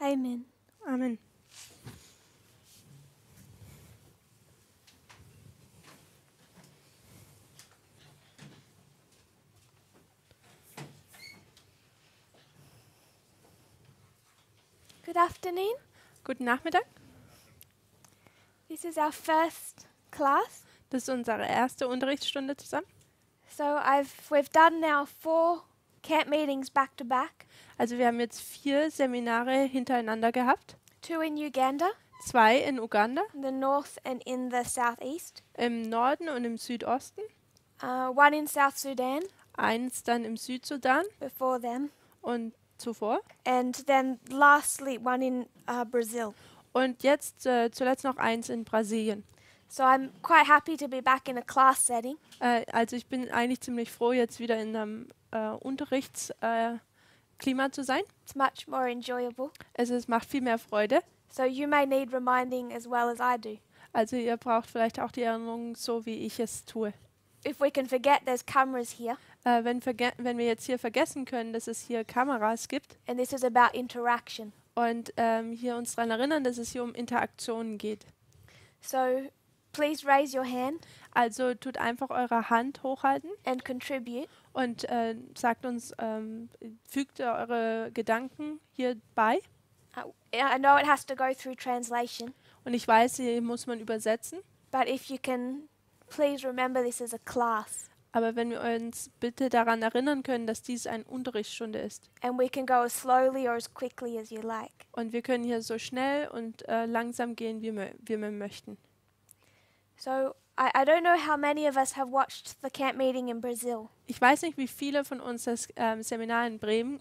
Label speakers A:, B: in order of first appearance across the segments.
A: Amen.
B: Amen.
A: Good afternoon.
B: Guten Nachmittag.
A: This is our first class.
B: Das ist unsere erste Unterrichtsstunde zusammen.
A: So we've done now 4 camp meetings back to back.
B: Also wir haben jetzt 4 Seminare hintereinander gehabt.
A: 2 in Uganda,
B: 2 in Uganda,
A: in the north and in the southeast.
B: im Norden und im Südosten.
A: 1 in South Sudan
B: 1 dann im Südsudan
A: before them.
B: und zuvor.
A: And then lastly 1 in Brazil.
B: Und jetzt zuletzt noch 1 in Brasilien.
A: So I'm quite happy to be back in a class setting.
B: Also ich bin eigentlich ziemlich froh, jetzt wieder in einem Unterrichtsklima zu sein.
A: It's much more enjoyable.
B: Es macht viel mehr Freude.
A: So you may need reminding as well as I do.
B: Also ihr braucht vielleicht auch die Erinnerung, so wie ich es tue.
A: If we can forget there's cameras here,
B: Wenn wir jetzt hier vergessen können, dass es hier Kameras gibt
A: and this is about interaction.
B: und hier uns daran erinnern, dass es hier um Interaktionen geht.
A: So please raise your hand
B: Also tut einfach eure Hand hochhalten
A: and contribute.
B: und sagt uns, fügt eure Gedanken hier bei.
A: I know it has to go through translation,
B: Und ich weiß, hier muss man übersetzen.
A: but if you can, please remember this is a class.
B: Aber wenn wir uns bitte daran erinnern können, dass dies eine Unterrichtsstunde ist.
A: And we can go as slowly or as quickly as you like.
B: Und wir können hier so schnell und langsam gehen, wie wir möchten.
A: So I don't know how many of us have watched the camp meeting in Brazil.
B: Ich weiß nicht, wie viele von uns das Seminar in Bremen,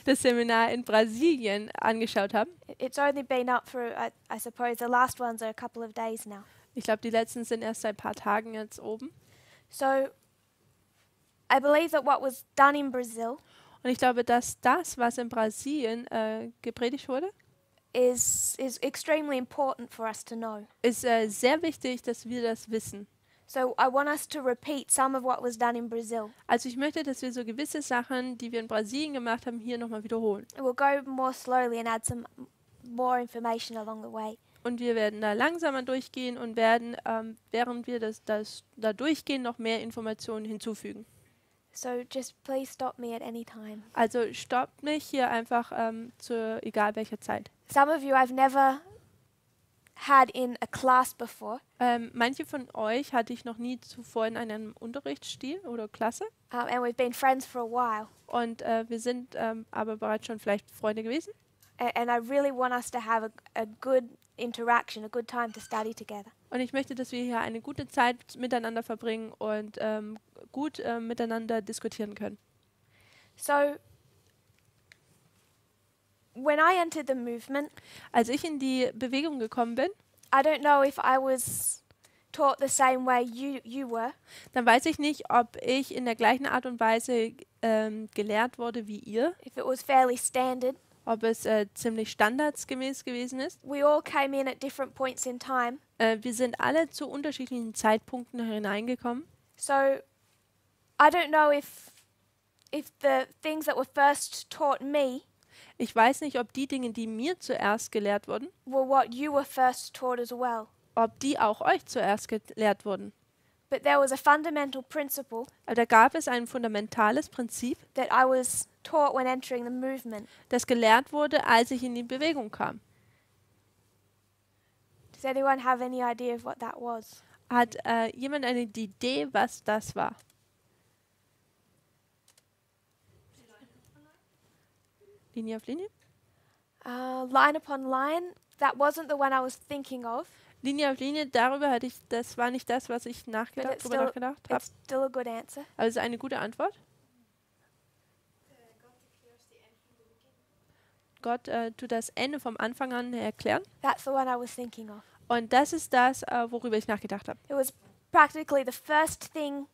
B: das Seminar in Brasilien angeschaut haben.
A: It's only been up for, I suppose, the last ones are a couple of days now.
B: Ich glaube, die letzten sind erst seit ein paar Tagen jetzt oben.
A: So I believe that what was done in Brazil
B: Und ich glaube, dass das, was in Brasilien gepredigt wurde,
A: is extremely important for us to know.
B: ist sehr wichtig, dass wir das wissen.
A: So I want us to repeat some of what was done in Brazil.
B: Also ich möchte, dass wir so gewisse Sachen, die wir in Brasilien gemacht haben, hier nochmal wiederholen.
A: We'll go more slowly and add some more information along the way.
B: Und wir werden da langsamer durchgehen und werden, während wir da durchgehen, noch mehr Informationen hinzufügen.
A: So just please stop me at any time.
B: Also stoppt mich hier einfach zu egal welcher Zeit.
A: Some of you I've never had in a class before,
B: Manche von euch hatte ich noch nie zuvor in einem Unterrichtsstil oder Klasse.
A: and we've been friends for a while.
B: Und wir sind aber bereits schon vielleicht Freunde gewesen.
A: And I really want us to have a good interaction, a good time to study together.
B: Und ich möchte, dass wir hier eine gute Zeit miteinander verbringen und gut miteinander diskutieren können.
A: So when I entered the movement,
B: Als ich in die Bewegung gekommen bin,
A: I don't know if I was taught the same way you were,
B: dann weiß ich nicht, ob ich in der gleichen Art und Weise gelehrt wurde wie ihr,
A: if it was fairly standard.
B: ob es ziemlich standardsgemäß gewesen ist.
A: We all came in at different points in time.
B: Wir sind alle zu unterschiedlichen Zeitpunkten hineingekommen.
A: So I don't know if the things that were first taught me
B: Ich weiß nicht, ob die Dinge, die mir zuerst gelehrt wurden,
A: were what you were first taught as well.
B: ob die auch euch zuerst gelehrt wurden.
A: But there was a fundamental principle
B: Aber da gab es ein fundamentales Prinzip,
A: that I was taught when entering the movement.
B: das gelehrt wurde, als ich in die Bewegung kam.
A: Does anyone have any idea of what that was?
B: Hat jemand eine Idee, was das war? Linie auf Linie?
A: Line upon line, that wasn't the one I was thinking of,
B: Linie auf Linie, das war nicht das, was ich
A: but
B: drüber nachgedacht habe.
A: it's still a good answer.
B: Aber es ist eine gute Antwort. Gott tut das Ende vom Anfang an erklären.
A: That's the one I was thinking of.
B: Und das ist das, worüber ich nachgedacht habe.
A: It was practically the first thing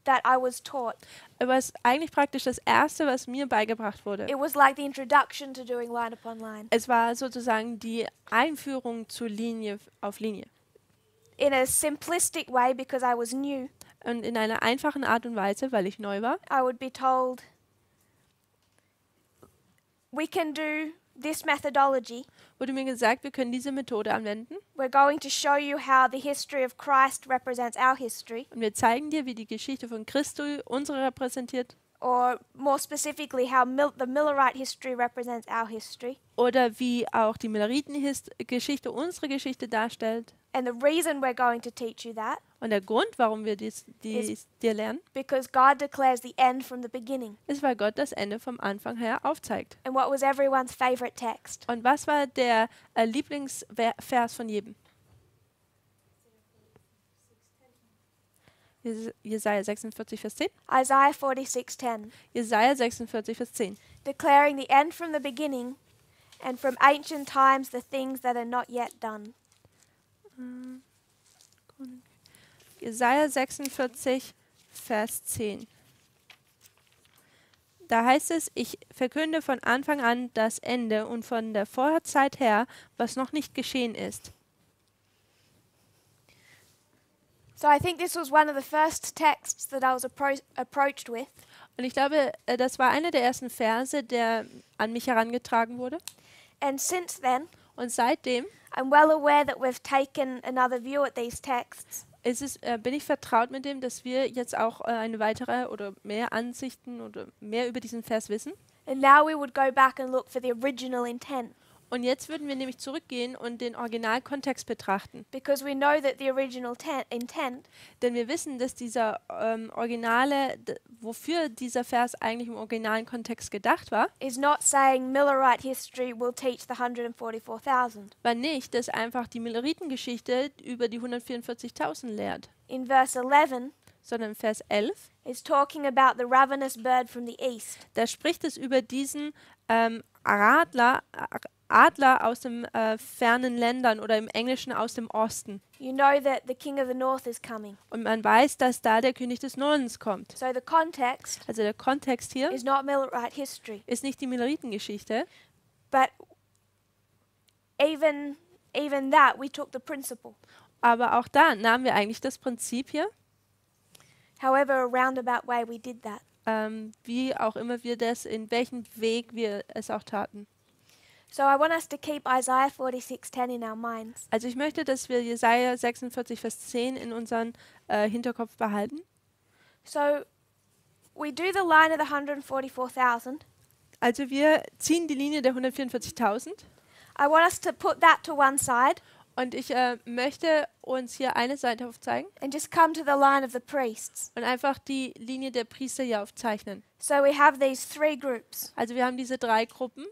A: that I was taught.
B: Aber es ist eigentlich praktisch das Erste, was mir beigebracht wurde.
A: It was like the introduction to doing line upon line.
B: Es war sozusagen die Einführung zur Linie auf Linie.
A: In a simplistic way, because I was new,
B: Und in einer einfachen Art und Weise, weil ich neu war,
A: I would be told, we can do this methodology,
B: wurde mir gesagt, wir können diese Methode anwenden.
A: we're going to show you how the history of Christ represents our history,
B: Und wir zeigen dir, wie die Geschichte von Christus unsere repräsentiert.
A: or more specifically, how the Millerite history represents our history.
B: Oder wie auch die Milleriten-Geschichte unsere Geschichte darstellt.
A: And the reason we're going to teach you that,
B: Und der Grund, warum wir dies dir lernen,
A: because God declares the end from the beginning.
B: ist, weil Gott das Ende vom Anfang her aufzeigt.
A: And what was everyone's favorite text?
B: Und was war der Lieblingsvers von jedem? Jesaja 46, Vers 10.
A: Isaiah 46:10,
B: Jesaja 46, Vers 10.
A: declaring the end from the beginning, and from ancient times the things that are not yet done.
B: Jesaja 46, Vers 10. Da heißt es, ich verkünde von Anfang an das Ende und von der Vorzeit her, was noch nicht geschehen ist.
A: So I think this was one of the first texts that I was approached with.
B: Und ich glaube, das war einer der ersten Verse, der an mich herangetragen wurde.
A: And since then,
B: Und seitdem
A: I'm well aware that we've taken another view at these texts.
B: bin ich vertraut mit dem, dass wir jetzt auch eine weitere oder mehr Ansichten oder mehr über diesen Vers wissen.
A: And now we would go back and look for the original intent,
B: Und jetzt würden wir nämlich zurückgehen und den Originalkontext betrachten.
A: because we know that the original intent
B: Denn wir wissen, dass dieser wofür dieser Vers eigentlich im originalen Kontext gedacht war,
A: is not saying Millerite history will teach the 144,000.
B: war nicht, dass einfach die Milleritengeschichte über die 144.000 lehrt,
A: In verse 11,
B: sondern Vers 11,
A: is talking about the ravenous bird from the east.
B: da spricht es über diesen Adler aus den fernen Ländern oder im Englischen aus dem Osten.
A: You know that the king of the north is coming.
B: Und man weiß, dass da der König des Nordens kommt.
A: So the context
B: Also der Kontext hier
A: is not Millerite history.
B: ist nicht die Milleritengeschichte,
A: But even that, we took the principle.
B: aber auch da nahmen wir eigentlich das Prinzip hier,
A: However, a roundabout way we did that.
B: wie auch immer wir das, in welchem Weg wir es auch taten.
A: So I want us to keep Isaiah 46:10 in our minds.
B: Also ich möchte, dass wir Jesaja 46, Vers 10 in unseren Hinterkopf behalten.
A: So we do the line of the 144,000.
B: Also wir ziehen die Linie der 144.000
A: I want us to put that to one side
B: und ich möchte uns hier eine Seite aufzeigen
A: and just come to the line of the priests.
B: und einfach die Linie der Priester hier aufzeichnen.
A: So we have these three groups:
B: Also wir haben diese drei Gruppen,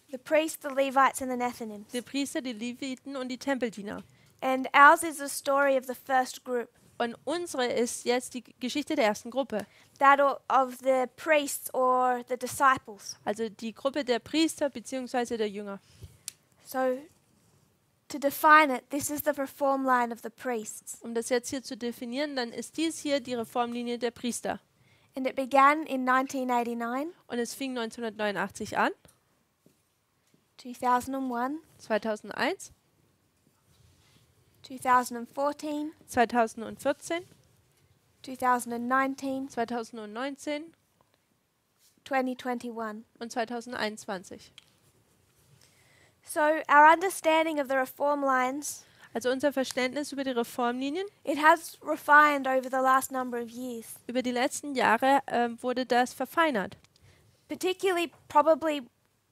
A: the priests, the Levites, and the Nethinims.
B: die Priester, die Leviten und die Tempeldiener.
A: And ours is the story of the first group,
B: Und unsere ist jetzt die Geschichte der ersten Gruppe.
A: that of the priests or the disciples.
B: Also die Gruppe der Priester bzw. der Jünger.
A: So to define it, this is the reform line of the priests.
B: Um das jetzt hier zu definieren, dann ist dies hier die Reformlinie der Priester.
A: And it began in 1989,
B: Und es fing 1989 an,
A: 2001,
B: 2001,
A: 2014,
B: 2014,
A: 2019,
B: 2019
A: 2021.
B: und 2021.
A: So our understanding of the reform lines,
B: Also unser Verständnis über die Reformlinien,
A: it has refined over the last number of years.
B: über die letzten Jahre wurde das verfeinert.
A: Particularly, probably,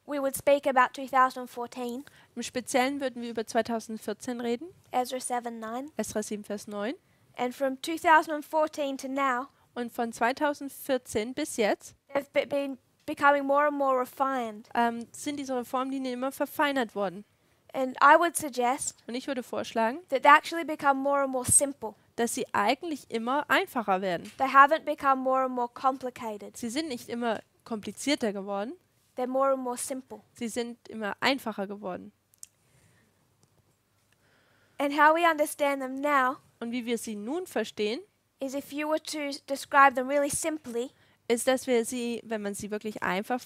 A: we would speak about 2014,
B: Im Speziellen würden wir über 2014 reden,
A: Ezra 7:9,
B: Esra 7, Vers 9.
A: and from 2014 to now,
B: Und von 2014 bis jetzt
A: they've been becoming more and more refined.
B: sind diese Reformlinien immer verfeinert worden.
A: And I would suggest
B: Und ich würde vorschlagen,
A: that they actually become more and more simple.
B: dass sie eigentlich immer einfacher werden.
A: They haven't become more and more complicated.
B: Sie sind nicht immer komplizierter geworden,
A: They're more and more simple.
B: sie sind immer einfacher geworden.
A: And how we understand them now
B: Und wie wir sie nun verstehen,
A: is if you were to describe them really simply,
B: ist, dass wir sie, wenn man sie wirklich einfach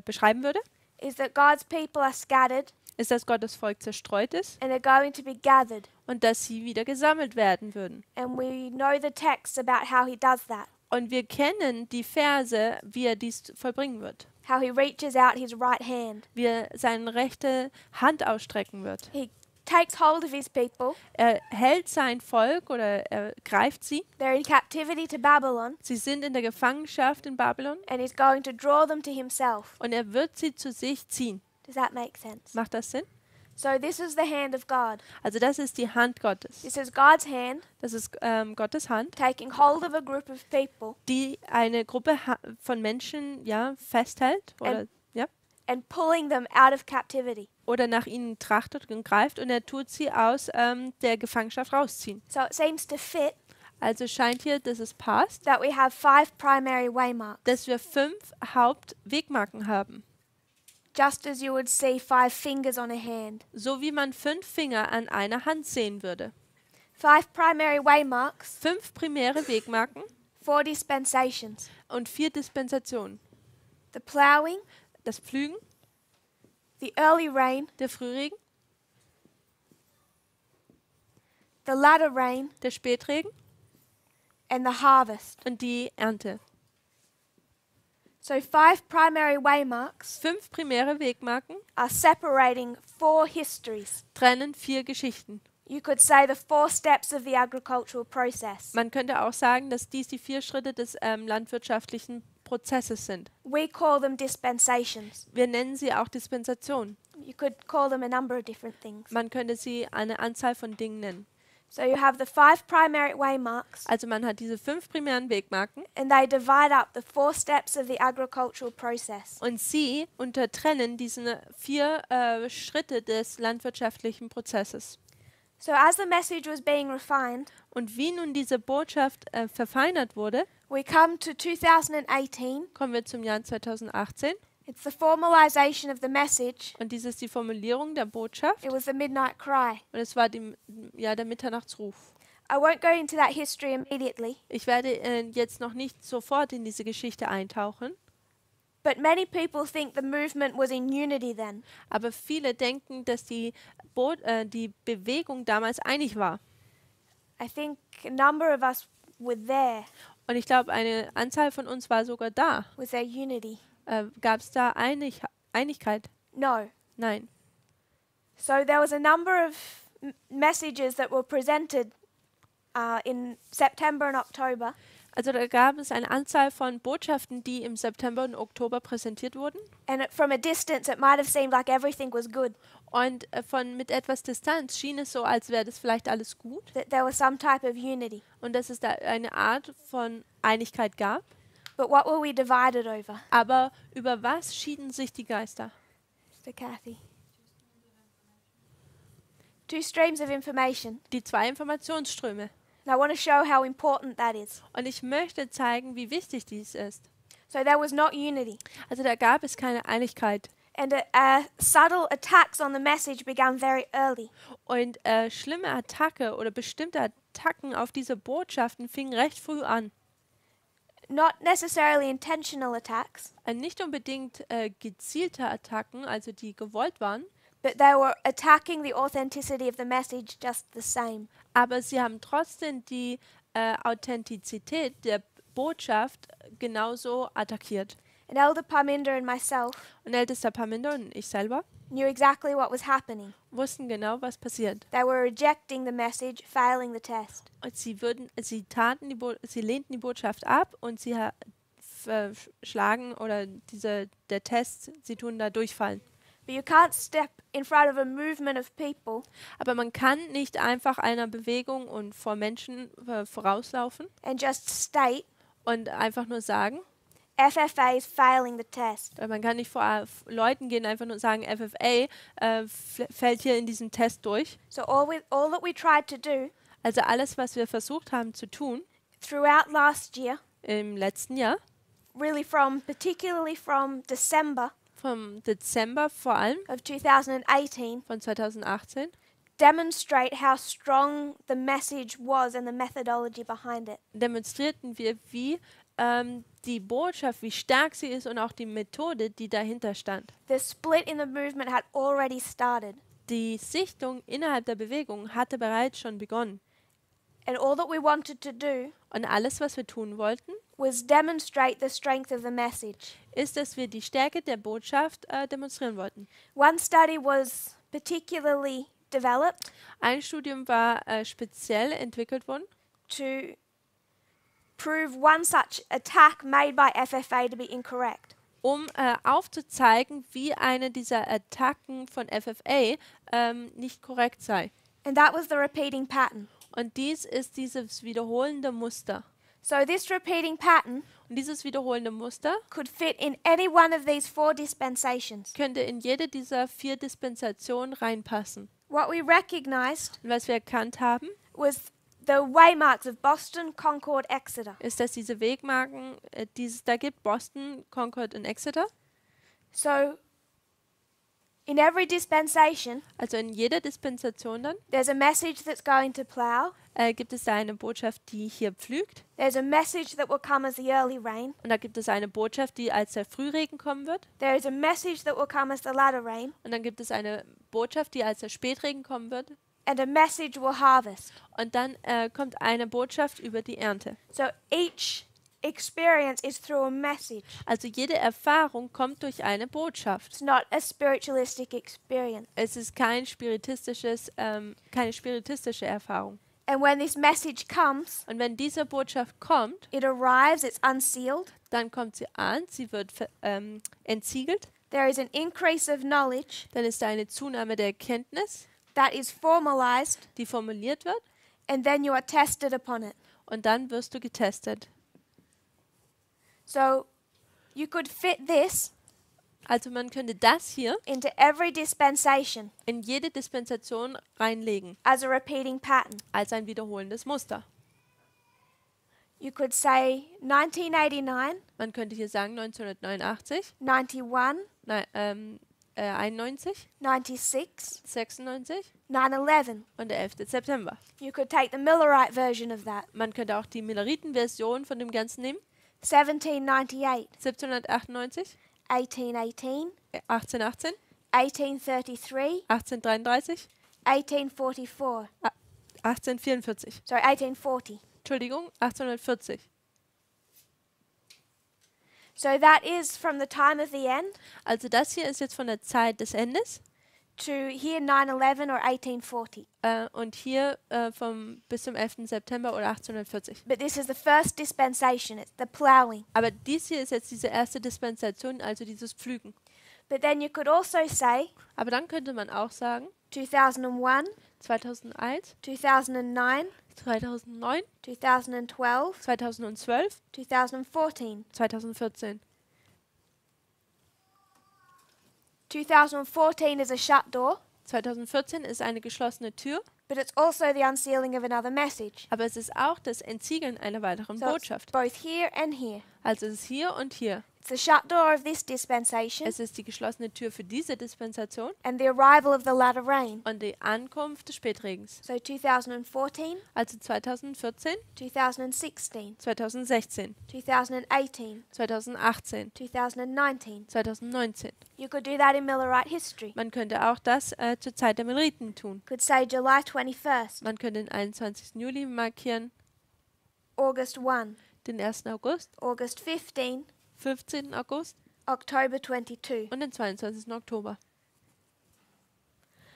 B: beschreiben würde,
A: is that God's people are scattered
B: ist, dass Gottes Volk zerstreut ist
A: and are going to be gathered.
B: und dass sie wieder gesammelt werden würden.
A: And we know the text about how he does that.
B: Und wir kennen die Verse, wie er dies vollbringen wird.
A: How he reaches out his right hand.
B: Wie er seine rechte Hand ausstrecken wird.
A: He takes hold of his people.
B: Er hält sein Volk oder er greift sie.
A: They're in captivity to Babylon,
B: Sie sind in der Gefangenschaft in Babylon
A: and he's going to draw them to himself.
B: und er wird sie zu sich ziehen.
A: Does that make sense?
B: Macht das Sinn?
A: So this is the hand of God.
B: Also das ist die Hand Gottes.
A: This is God's hand
B: Das ist Gottes Hand,
A: taking hold of a group of people
B: die eine Gruppe von Menschen festhält
A: and pulling them out of captivity.
B: oder nach ihnen trachtet und greift und er tut sie aus der Gefangenschaft rausziehen.
A: So it seems to fit
B: Also scheint hier, dass es passt,
A: that we have 5 primary waymarks,
B: dass wir 5 Hauptwegmarken haben.
A: just as you would see 5 fingers on a hand.
B: So wie man 5 Finger an einer Hand sehen würde.
A: 5 primary waymarks,
B: 5 primäre Wegmarken
A: 4 dispensations.
B: und 4 Dispensationen.
A: The plowing,
B: Das Pflügen,
A: the early rain,
B: der Frühregen,
A: the latter rain,
B: der Spätregen
A: and the harvest.
B: und die Ernte.
A: So 5 primary waymarks
B: 5 primäre Wegmarken
A: are separating 4 histories.
B: trennen 4 Geschichten.
A: You could say the 4 steps of the agricultural process.
B: Man könnte auch sagen, dass dies die 4 Schritte des landwirtschaftlichen Prozesses sind.
A: We call them dispensations.
B: Wir nennen sie auch Dispensationen.
A: You could call them a number of different things.
B: Man könnte sie eine Anzahl von Dingen nennen.
A: So you have the 5 primary waymarks,
B: Also man hat diese 5 primären Wegmarken
A: and they divide up the 4 steps of the agricultural process.
B: und sie untertrennen diese 4 Schritte des landwirtschaftlichen Prozesses.
A: So as the message was being refined,
B: Und wie nun diese Botschaft verfeinert wurde,
A: we come to 2018.
B: kommen wir zum Jahr 2018
A: It's the formalization of the message.
B: und dies ist die Formulierung der Botschaft
A: It was the midnight cry.
B: und es war der Mitternachtsruf.
A: I won't go into that history immediately,
B: Ich werde jetzt noch nicht sofort in diese Geschichte eintauchen,
A: but many people think the movement was in unity then.
B: aber viele denken, dass die Bewegung damals einig war.
A: I think a number of us were there.
B: Und ich glaube, eine Anzahl von uns war sogar da.
A: Was there unity?
B: Gab es da Einigkeit?
A: No.
B: Nein.
A: So there was a number of messages that were presented in September and October.
B: Also da gab es eine Anzahl von Botschaften, die im September und Oktober präsentiert wurden.
A: And from a distance, it might have seemed like everything was good,
B: Und mit etwas Distanz schien es so, als wäre das vielleicht alles gut
A: that there was some type of unity.
B: und dass es da eine Art von Einigkeit gab.
A: But what were we divided over?
B: Aber über was schieden sich die Geister?
A: Mr. Kathy. 2 streams of information.
B: Die 2 Informationsströme.
A: And I want to show how important that is.
B: Und ich möchte zeigen, wie wichtig dies ist.
A: So there was not unity.
B: Also da gab es keine Einigkeit.
A: And subtle attacks on the message began very early.
B: Und schlimme Attacke oder bestimmte Attacken auf diese Botschaften fingen recht früh an.
A: Not necessarily intentional attacks,
B: Nicht unbedingt gezielte Attacken, also die gewollt waren,
A: but they were attacking the authenticity of the message just the same.
B: aber sie haben trotzdem die Authentizität der Botschaft genauso attackiert.
A: And Elder Parminder and myself
B: Und Ältester Parminder und ich selber
A: knew exactly what was happening.
B: wussten genau, was passiert.
A: They were rejecting the message, failing the test.
B: Und sie lehnten die Botschaft ab und sie verschlagen oder der Test, sie tun da durchfallen.
A: But you can't step in front of a movement of people
B: Aber man kann nicht einfach einer Bewegung und vor Menschen vorauslaufen
A: and just state
B: und einfach nur sagen,
A: FFA is failing the test.
B: man kann nicht vor Leuten gehen, einfach nur sagen, FFA fällt hier in diesem Test durch.
A: So all that we tried to do
B: Also alles, was wir versucht haben zu tun
A: throughout last year,
B: im letzten Jahr,
A: really particularly from December
B: vom Dezember vor allem,
A: of 2018,
B: von 2018,
A: demonstrate how strong the message was and the methodology behind it.
B: demonstrierten wir, wie die Botschaft, wie stark sie ist und auch die Methode, die dahinter stand.
A: The split in the movement had already started.
B: Die Sichtung innerhalb der Bewegung hatte bereits schon begonnen.
A: And all that we wanted to do
B: Und alles, was wir tun wollten,
A: was demonstrate the strength of the message.
B: ist, dass wir die Stärke der Botschaft demonstrieren wollten.
A: One study was particularly developed
B: Ein Studium war speziell entwickelt worden,
A: to prove one such attack made by FFA to be incorrect.
B: um aufzuzeigen, wie eine dieser Attacken von FFA nicht korrekt sei.
A: And that was the repeating pattern.
B: Und dies ist dieses wiederholende Muster.
A: So this repeating pattern
B: Und dieses wiederholende Muster
A: could fit in any one of these 4 dispensations.
B: könnte in jede dieser 4 Dispensationen reinpassen.
A: What we recognized
B: Und was wir erkannt haben,
A: was the waymarks of Boston, Concord, Exeter.
B: ist, dass diese Wegmarken, die es da gibt, Boston, Concord und Exeter,
A: So in every dispensation,
B: also in jeder Dispensation dann,
A: there's a message that's going to plow.
B: gibt es da eine Botschaft, die hier pflügt.
A: There's a message that will come as the early rain.
B: Und da gibt es eine Botschaft, die als der Frühregen kommen wird.
A: There is a message that will come as the latter rain.
B: Und dann gibt es eine Botschaft, die als der Spätregen kommen wird.
A: And a message will harvest.
B: Und dann kommt eine Botschaft über die Ernte.
A: So each experience is through a message.
B: Also jede Erfahrung kommt durch eine Botschaft.
A: It's not a spiritualistic experience.
B: Es ist keine spiritistische Erfahrung.
A: And when this message comes,
B: Und wenn diese Botschaft kommt,
A: it arrives, it's unsealed.
B: dann kommt sie an, sie wird entsiegelt.
A: There is an increase of knowledge
B: Dann ist da eine Zunahme der Erkenntnis,
A: that is formalized,
B: die formuliert wird.
A: and then you are tested upon it.
B: Und dann wirst du getestet.
A: So you could fit this
B: Also man könnte das hier
A: into every dispensation
B: in jede Dispensation reinlegen,
A: as a repeating pattern.
B: als ein wiederholendes Muster.
A: You could say 1989,
B: Man könnte hier sagen 1989,
A: 91,
B: 91,
A: 96,
B: 96
A: 9/11.
B: und der 11. September.
A: You could take the Millerite version of that.
B: Man könnte auch die Milleriten-Version von dem Ganzen nehmen.
A: 1798,
B: 1798,
A: 1818,
B: 1818,
A: 1833,
B: 1833,
A: 1844.
B: 1844.
A: Sorry, 1840.
B: Entschuldigung, 1840.
A: So that is from the time of the end
B: Also das hier ist jetzt von der Zeit des Endes
A: to here 9/11 or 1840.
B: und hier bis zum 11. September oder 1840.
A: But this is the first dispensation. It's the plowing.
B: Aber dies hier ist jetzt diese erste Dispensation, also dieses Pflügen.
A: But then you could also say
B: Aber dann könnte man auch sagen,
A: 2001,
B: 2001,
A: 2009,
B: 2009,
A: 2012,
B: 2012,
A: 2014.
B: 2014.
A: 2014 is a shut door,
B: 2014 ist eine geschlossene Tür,
A: but it's also the unsealing of another message.
B: aber es ist auch das Entsiegeln einer weiteren
A: So it's
B: Botschaft.
A: both here and here.
B: Also es ist hier und hier.
A: It's the shut door of this dispensation
B: Es ist die geschlossene Tür für diese Dispensation
A: and the arrival of the latter rain.
B: und die Ankunft des Spätregens.
A: So 2014,
B: Also 2014,
A: 2016,
B: 2016,
A: 2018,
B: 2018,
A: 2019.
B: 2019.
A: You could do that in Millerite history.
B: Man könnte auch das zur Zeit der Milleriten tun.
A: Could say July 21st,
B: Man könnte den 21. Juli markieren,
A: August 1,
B: den 1. August,
A: August 15,
B: 15. August
A: October 22.
B: und den 22. Oktober.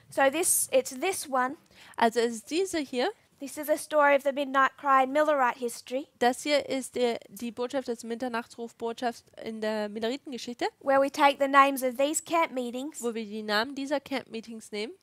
A: So it's this one.
B: Also es ist diese hier.
A: This is a story of the Midnight Cry in Millerite history,
B: Das hier ist die Botschaft des Mitternachtsruf-Botschaft in der Milleritengeschichte,
A: where we take the names of these camp meetings
B: wo wir die Namen dieser Camp-Meetings nehmen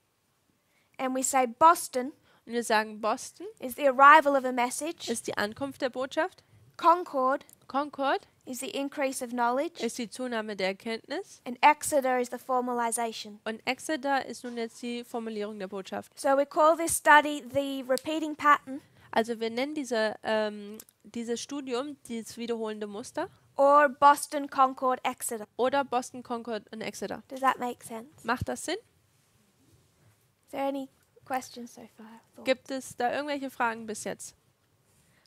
A: and we say Boston
B: und wir sagen, Boston
A: is the arrival of a message,
B: ist die Ankunft der Botschaft,
A: Concord
B: Concord
A: is the increase of knowledge,
B: ist die Zunahme der Erkenntnis
A: and Exeter is the formalization.
B: und Exeter ist nun jetzt die Formulierung der Botschaft.
A: So we call this study the repeating pattern
B: Also wir nennen dieses Studium dieses wiederholende Muster
A: or Boston, Concord, Exeter.
B: oder Boston, Concord und Exeter.
A: Does that make sense?
B: Macht das Sinn?
A: Is there any questions so far?
B: Gibt es da irgendwelche Fragen bis jetzt?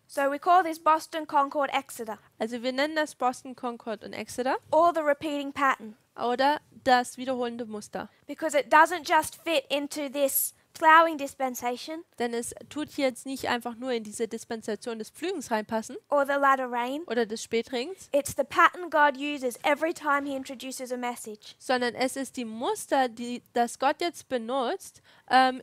A: So we call this Boston, Concord, Exeter,
B: Also wir nennen das Boston, Concord und Exeter
A: or the repeating pattern,
B: oder das wiederholende Muster.
A: because it doesn't just fit into this plowing dispensation
B: Denn es tut hier jetzt nicht einfach nur in diese Dispensation des Pflügens reinpassen
A: or the latter rain.
B: oder des Spätregens,
A: It's the pattern God uses every time he introduces a message.
B: sondern es ist die Muster, das Gott jetzt benutzt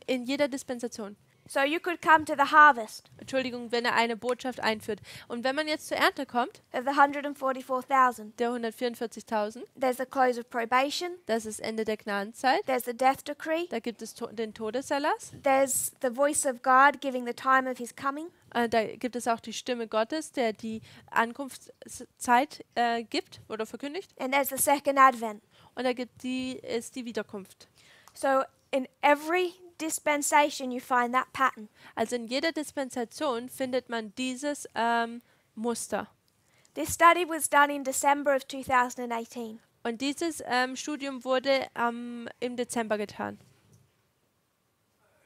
B: in jeder Dispensation.
A: So you could come to the harvest
B: Entschuldigung, wenn er eine Botschaft einführt. Und wenn man jetzt zur Ernte kommt,
A: of the 144,000.
B: der 144.000,
A: There's the close of probation.
B: das ist Ende der Gnadenzeit,
A: There's the death decree.
B: da gibt es den Todeserlass,
A: There's the voice of God giving the time of his coming.
B: da gibt es auch die Stimme Gottes, der die Ankunftszeit gibt oder verkündigt.
A: And there's the second advent.
B: Und da ist die Wiederkunft.
A: So in every dispensation you find that pattern.
B: Also in jeder Dispensation findet man dieses Muster.
A: This study was done in December of 2018.
B: Und dieses Studium wurde im Dezember getan.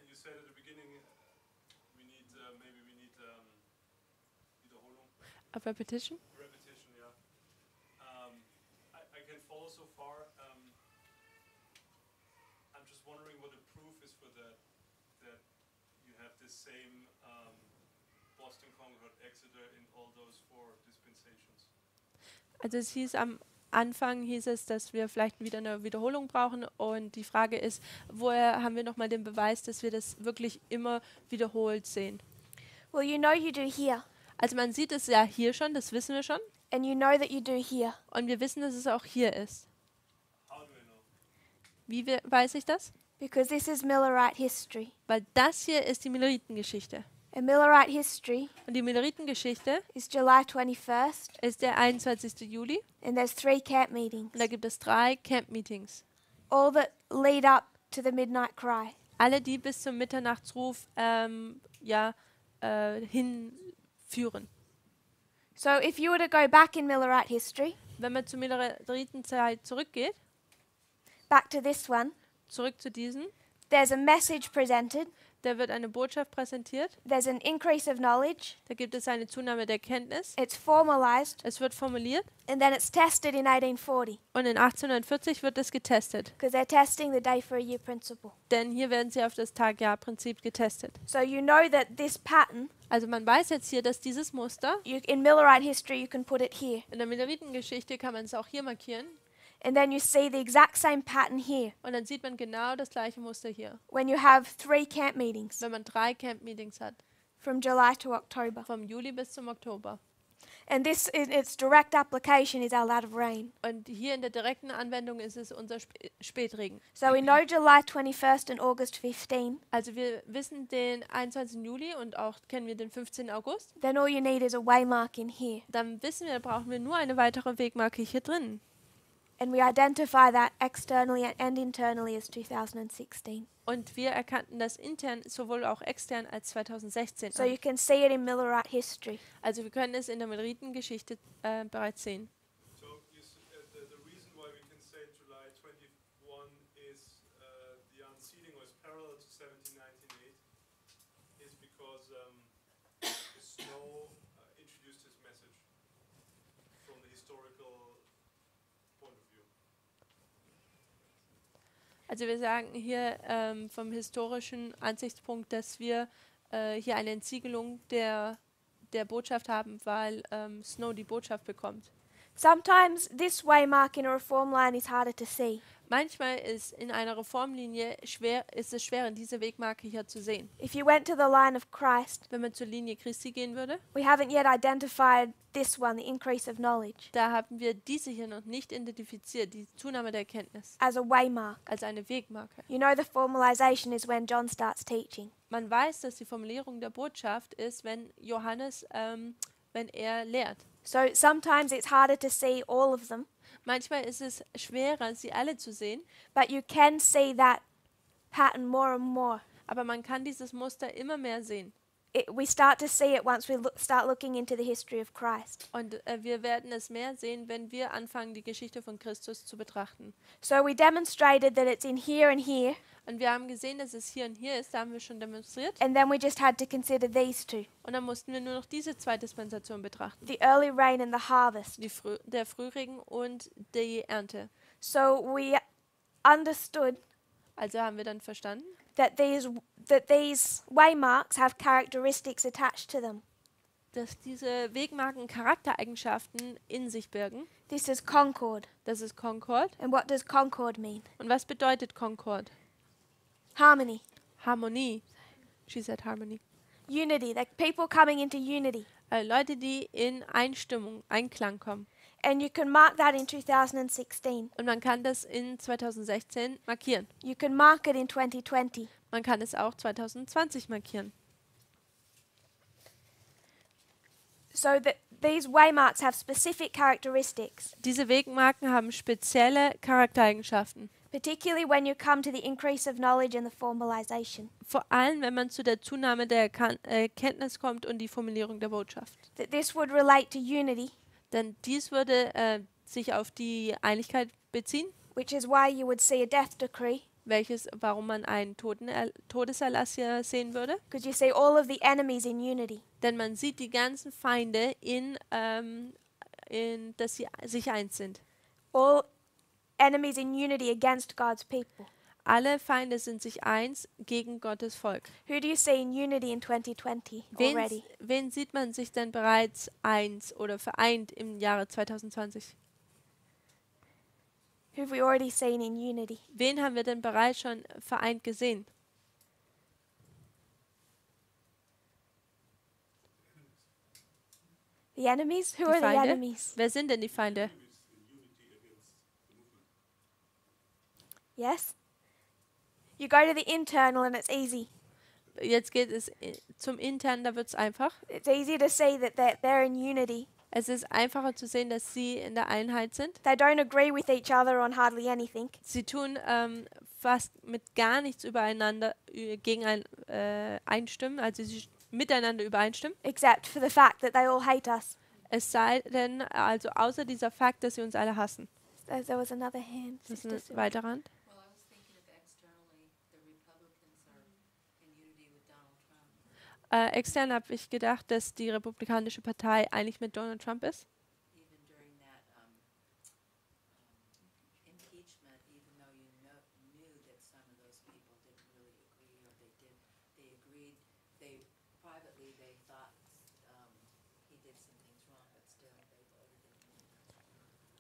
C: You said at the beginning maybe we need Wiederholung,
B: A repetition?
C: repetition, yeah. I can follow so far. I'm just wondering what the proof is for that you have this same Boston Concord Exeter in all those 4 dispensations.
B: Also es hieß am Anfang, dass wir vielleicht wieder eine Wiederholung brauchen. Und die Frage ist, woher haben wir nochmal den Beweis, dass wir das wirklich immer wiederholt sehen?
A: Well, you know you do here,
B: Also man sieht es ja hier schon, das wissen wir schon.
A: and you know that you do here.
B: Und wir wissen, dass es auch hier ist.
C: How do I know?
B: Wie weiß ich das?
A: Because this is Millerite history.
B: Weil das hier ist die Milleritengeschichte.
A: And Millerite history
B: Und die Milleritengeschichte
A: is July 21st,
B: ist der 21. Juli.
A: and there's 3 camp meetings,
B: Und da gibt es 3 Camp-Meetings.
A: all that lead up to the midnight cry.
B: Alle, die bis zum Mitternachtsruf hinführen.
A: So if you were to go back in Millerite history,
B: Wenn man zur Milleritenszeit zurückgeht,
A: back to this one,
B: zurück zu diesen,
A: there's a message presented,
B: da wird eine Botschaft präsentiert,
A: there's an increase of knowledge,
B: da gibt es eine Zunahme der Kenntnis,
A: it's formalized,
B: es wird formuliert
A: and then it's tested in 1840,
B: und in 1840 wird es getestet.
A: because they're testing the day for a year principle.
B: Denn hier werden sie auf das Tag-Jahr-Prinzip getestet.
A: So you know that this pattern,
B: Also man weiß jetzt hier, dass dieses Muster,
A: in Millerite history you can put it here,
B: in der Milleritengeschichte kann man es auch hier markieren,
A: and then you see the exact same pattern here
B: und dann sieht man genau das gleiche Muster hier,
A: when you have 3 camp meetings
B: wenn man 3 Camp-Meetings hat,
A: from July to October.
B: vom Juli bis zum Oktober.
A: And this, in its direct application, is our lot of rain.
B: Und hier in der direkten Anwendung ist es unser Spätregen.
A: So we know July 21st and August 15.
B: Also wir wissen den 21. Juli und auch kennen wir den 15. August.
A: Then all you need is a waymark in here.
B: Dann wissen wir, brauchen wir nur eine weitere Wegmarke hier drin.
A: And we identify that externally and internally as 2016.
B: Und wir erkannten das intern sowohl auch extern als 2016
A: So
B: an.
A: you can see it in Millerite history.
B: Also wir können es in der Milleritengeschichte bereits sehen.
C: So the reason why we can say July 21 is the unsealing was parallel to 1798 is because Snow introduced his message from the historical point of view.
B: Also wir sagen hier vom historischen Ansichtspunkt, dass wir hier eine Entsiegelung der Botschaft haben, weil Snow die Botschaft bekommt.
A: Sometimes this waymark in a reform line is harder to see.
B: Manchmal ist in einer Reformlinie ist es schwer, diese Wegmarke hier zu sehen.
A: If you went to the line of Christ,
B: Wenn man zur Linie Christi gehen würde,
A: we haven't yet identified this one, the increase of knowledge,
B: da haben wir diese hier noch nicht identifiziert, die Zunahme der Erkenntnis,
A: as a waymark.
B: als eine Wegmarke.
A: You know the formalization is when John starts teaching.
B: Man weiß, dass die Formulierung der Botschaft ist, wenn Johannes, wenn er lehrt.
A: So sometimes it's harder to see all of them,
B: Manchmal ist es schwerer, sie alle zu sehen,
A: but you can see that pattern more and more.
B: aber man kann dieses Muster immer mehr sehen.
A: We start to see it once we start looking into the history of Christ.
B: Und wir werden es mehr sehen, wenn wir anfangen, die Geschichte von Christus zu betrachten.
A: So we demonstrated that it's in here and here,
B: Und wir haben gesehen, dass es hier und hier ist, da haben wir schon demonstriert.
A: and then we just had to consider these two,
B: Und dann mussten wir nur noch diese 2 Dispensationen betrachten.
A: the early rain and the harvest.
B: Der Frühregen und die Ernte.
A: So we understood
B: Also haben wir dann verstanden,
A: that these waymarks have characteristics attached to them.
B: dass diese Wegmarken Charaktereigenschaften in sich birgen.
A: This is concord.
B: Das ist Concord.
A: And what does concord mean?
B: Und was bedeutet Concord?
A: Harmony,
B: Harmonie. She said harmony.
A: unity, like people coming into unity.
B: Leute, die in Einstimmung, Einklang kommen.
A: And you can mark that in 2016.
B: Und man kann das in 2016 markieren.
A: You can mark it in 2020.
B: Man kann es auch 2020 markieren.
A: So that these waymarks have specific characteristics,
B: Diese Wegmarken haben spezielle Charaktereigenschaften.
A: particularly when you come to the increase of knowledge and the formalization.
B: Vor allem, wenn man zu der Zunahme der Kenntnis kommt und die Formulierung der Botschaft.
A: That this would relate to unity,
B: Denn dies würde sich auf die Einigkeit beziehen,
A: which is why you would see a death decree,
B: warum man einen Todeserlass hier sehen würde.
A: because you see all of the enemies in unity.
B: Denn man sieht die ganzen Feinde dass sie sich eins sind.
A: All enemies in unity against God's people.
B: Alle Feinde sind sich eins gegen Gottes Volk.
A: Who do you see in unity in 2020 already?
B: Wen sieht man sich denn bereits eins oder vereint im Jahre 2020?
A: Who have we already seen in unity?
B: Wen haben wir denn bereits schon vereint gesehen?
A: The enemies? Who
B: Die
A: are the
B: Feinde?
A: enemies?
B: Wer sind denn die Feinde?
A: Yes? You go to the internal and it's easy.
B: Jetzt geht es zum Internen, da wird es einfach.
A: It's easy to see that they're in unity.
B: Es ist einfacher zu sehen, dass sie in der Einheit sind.
A: They don't agree with each other on hardly anything.
B: Sie tun fast mit gar nichts übereinander einstimmen, also sie miteinander übereinstimmen.
A: Except for the fact that they all hate us.
B: Es sei denn, also außer dieser Fakt, dass sie uns alle hassen.
A: There was another hand.
B: Das ist
A: Sister
B: eine
A: Sue.
B: weitere Hand.
D: Well, I was thinking of externally, the Republicans are in unity with Donald Trump,
B: Extern habe ich gedacht, dass die Republikanische Partei eigentlich mit Donald Trump ist.
D: even during that impeachment, even though you knew that some of those people didn't really agree, or they agreed, privately they thought he did some things wrong, but still they voted him.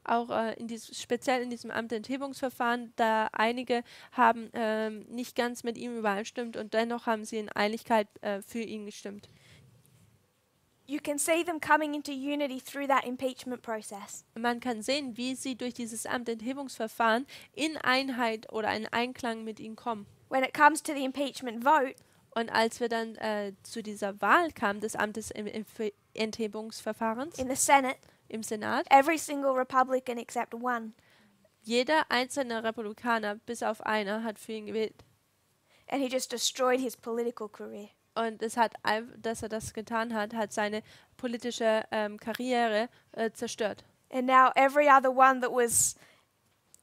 B: Auch speziell in diesem Amtenthebungsverfahren, da einige haben nicht ganz mit ihm übereinstimmt und dennoch haben sie in Einigkeit für ihn gestimmt.
A: You can see them coming into unity through that impeachment process.
B: Man kann sehen, wie sie durch dieses Amtenthebungsverfahren in Einheit oder in Einklang mit ihm kommen.
A: When it comes to the impeachment vote,
B: Und als wir dann zu dieser Wahl kamen, des Amtenthebungsverfahrens
A: in the Senate,
B: im Senat,
A: every single Republican except one,
B: jeder einzelne Republikaner, bis auf einer, hat für ihn gewählt.
A: and he just destroyed his political career.
B: Und dass er das getan hat, hat seine politische Karriere zerstört.
A: And now every other one that was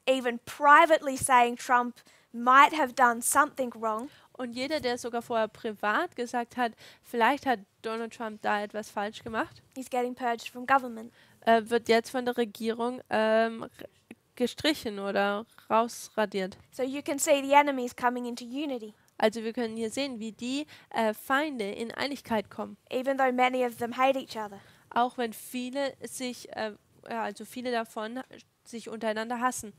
A: even privately saying Trump might have done something wrong,
B: Und jeder, der sogar vorher privat gesagt hat, vielleicht hat Donald Trump da etwas falsch gemacht,
A: he's getting purged from government.
B: wird jetzt von der Regierung gestrichen oder rausradiert.
A: So you can see the enemies coming into unity,
B: Also wir können hier sehen, wie die Feinde in Einigkeit kommen.
A: even though many of them hate each other.
B: Auch wenn viele davon sich untereinander hassen.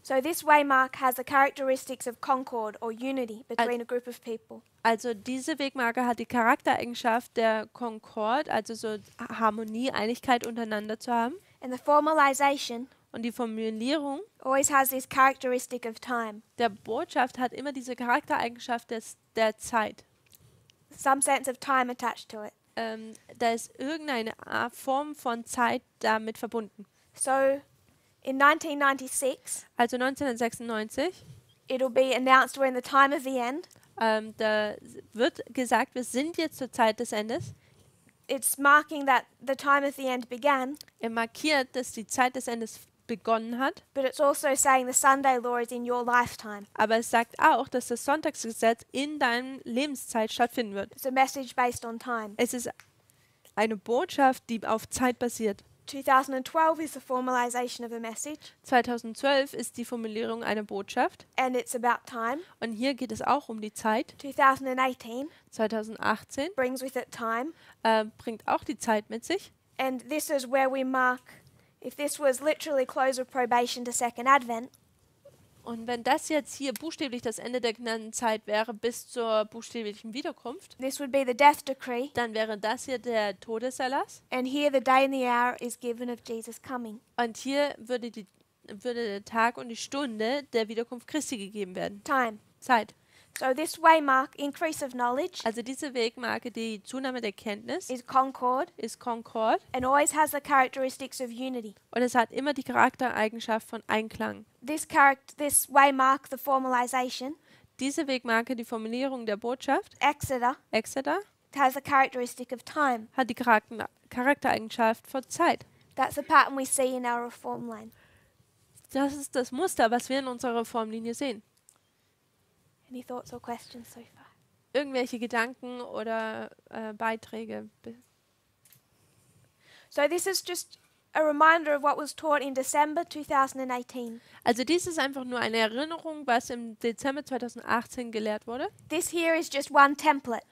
A: So this waymark has the characteristics of concord or unity between a group of people.
B: Also diese Wegmarke hat die Charaktereigenschaft der Concord, also so Harmonie, Einigkeit untereinander zu haben.
A: And the formalization
B: Und die Formulierung
A: always has this characteristic of time,
B: der Botschaft hat immer diese Charaktereigenschaft der Zeit.
A: some sense of time attached to it.
B: Da ist irgendeine Form von Zeit damit verbunden.
A: So in 1996,
B: Also 1996,
A: it'll be announced we're in the time of the end.
B: da wird gesagt, wir sind jetzt zur Zeit des Endes.
A: It's marking that the time of the end began,
B: Er markiert, dass die Zeit des Endes begonnen hat,
A: but it's also saying the Sunday law is in your lifetime.
B: aber es sagt auch, dass das Sonntagsgesetz in deiner Lebenszeit stattfinden wird.
A: It's a message based on time.
B: Es ist eine Botschaft, die auf Zeit basiert.
A: 2012 is the formalization of a message,
B: 2012 ist die Formulierung einer Botschaft.
A: and it's about time.
B: Und hier geht es auch um die Zeit.
A: 2018
B: 2018
A: brings with it time,
B: bringt auch die Zeit mit sich.
A: and this is where we mark, if this was literally close of probation to Second Advent,
B: Und wenn das jetzt hier buchstäblich das Ende der Gnadenzeit wäre bis zur buchstäblichen Wiederkunft,
A: this would be the death decree,
B: dann wäre das hier der Todeserlass.
A: and here the day and the hour is given of Jesus coming.
B: Und hier würde der Tag und die Stunde der Wiederkunft Christi gegeben werden.
A: Time.
B: Zeit.
A: So this waymark, increase of knowledge,
B: Also diese Wegmarke, die Zunahme der Kenntnis,
A: is concord
B: ist Concord
A: and always has the characteristics of unity.
B: und es hat immer die Charaktereigenschaft von Einklang.
A: This waymark, the formalization,
B: Diese Wegmarke, die Formulierung der Botschaft,
A: Exeter,
B: it
A: has the characteristic of time.
B: hat die Charaktereigenschaft von Zeit.
A: That's the pattern we see in our reform line.
B: Das ist das Muster, was wir in unserer Reformlinie sehen.
A: Any thoughts or questions so far?
B: Irgendwelche Gedanken oder Beiträge.
A: So this is just a reminder of what was taught in December 2018.
B: Also dies ist einfach nur eine Erinnerung, was im Dezember 2018 gelehrt wurde.
A: This here is just one template.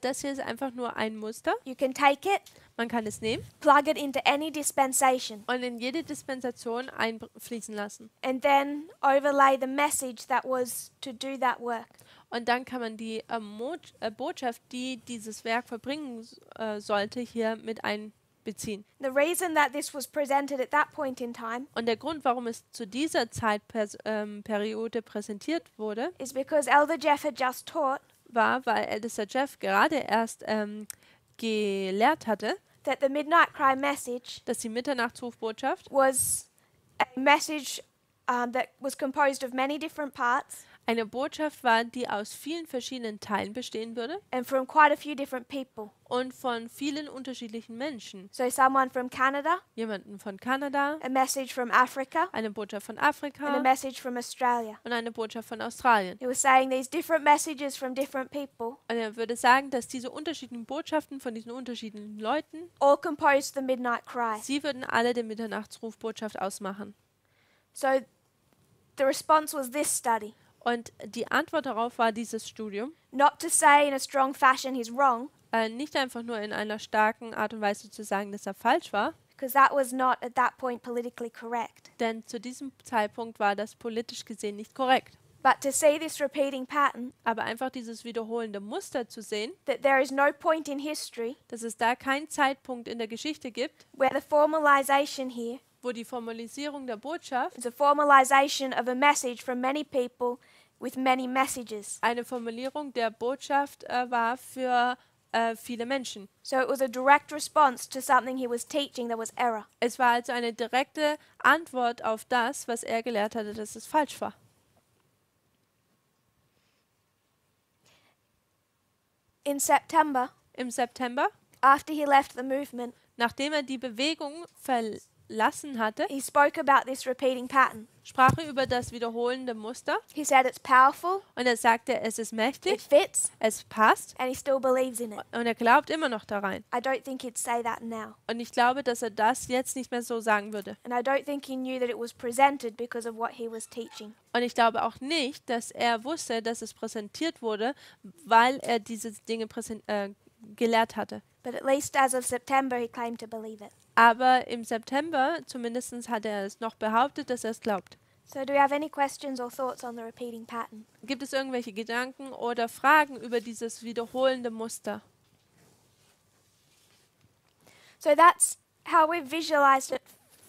B: Das hier ist einfach nur ein Muster.
A: You can take it,
B: Man kann es nehmen
A: plug it into any dispensation,
B: und in jede Dispensation einfließen lassen.
A: and then overlay the message that was to do that work.
B: Und dann kann man die Botschaft, die dieses Werk vollbringen sollte, hier mit einbeziehen.
A: The reason that this was presented at that point in time
B: Und der Grund, warum es zu dieser Zeitperiode präsentiert wurde,
A: is because Elder Jeff had just taught
B: war, weil Ältester Jeff gerade erst gelehrt hatte,
A: that the Midnight Cry message
B: dass die Mitternachtsrufbotschaft
A: was a message that was composed of many different parts
B: eine Botschaft war, die aus vielen verschiedenen Teilen bestehen würde
A: and from quite a few different people.
B: und von vielen unterschiedlichen Menschen.
A: So someone from Canada,
B: Jemanden von Kanada,
A: a message from Africa,
B: eine Botschaft von
A: and a
B: Afrika
A: message from Australia.
B: und eine Botschaft von Australien.
A: He was saying these different messages from different people
B: Und er würde sagen, dass diese unterschiedlichen Botschaften von diesen unterschiedlichen Leuten,
A: all composed the Midnight Cry.
B: sie würden alle die Mitternachtsrufbotschaft ausmachen.
A: So the response was this study.
B: Und die Antwort darauf war dieses Studium.
A: Not to say in a strong fashion he's wrong,
B: Nicht einfach nur in einer starken Art und Weise zu sagen, dass er falsch war,
A: because that was not at that point politically correct.
B: denn zu diesem Zeitpunkt war das politisch gesehen nicht korrekt.
A: But to see this repeating pattern,
B: Aber einfach dieses wiederholende Muster zu sehen,
A: that there is no point in history
B: dass es da keinen Zeitpunkt in der Geschichte gibt,
A: where the formalization here
B: wo die Formalisierung der Botschaft
A: is a formalization of a message from many people with many messages.
B: eine Formulierung der Botschaft war für viele Menschen.
A: So it was a direct response to something he was teaching that was error.
B: Es war also eine direkte Antwort auf das, was er gelehrt hatte, dass es falsch war.
A: In September,
B: Im September,
A: after he left the movement,
B: nachdem er die Bewegung verlassen hatte,
A: he spoke about this repeating pattern.
B: sprach er über das wiederholende Muster
A: He said it's powerful,
B: und er sagte, es ist
A: it
B: mächtig,
A: fits,
B: es passt
A: and he still believes in it.
B: und er glaubt immer noch daran.
A: I don't think he'd say that now.
B: Und ich glaube, dass er das jetzt nicht mehr so sagen würde.
A: And I don't think he knew that it was presented because of what he was teaching.
B: Und ich glaube auch nicht, dass er wusste, dass es präsentiert wurde, weil er diese Dinge gelehrt hatte.
A: But at least as of September, he claimed to believe it.
B: Aber im September zumindest hat er es noch behauptet, dass er es glaubt.
A: So do we have any questions or thoughts on the repeating pattern?
B: Gibt es irgendwelche Gedanken oder Fragen über dieses wiederholende Muster?
A: So that's how we've visualized it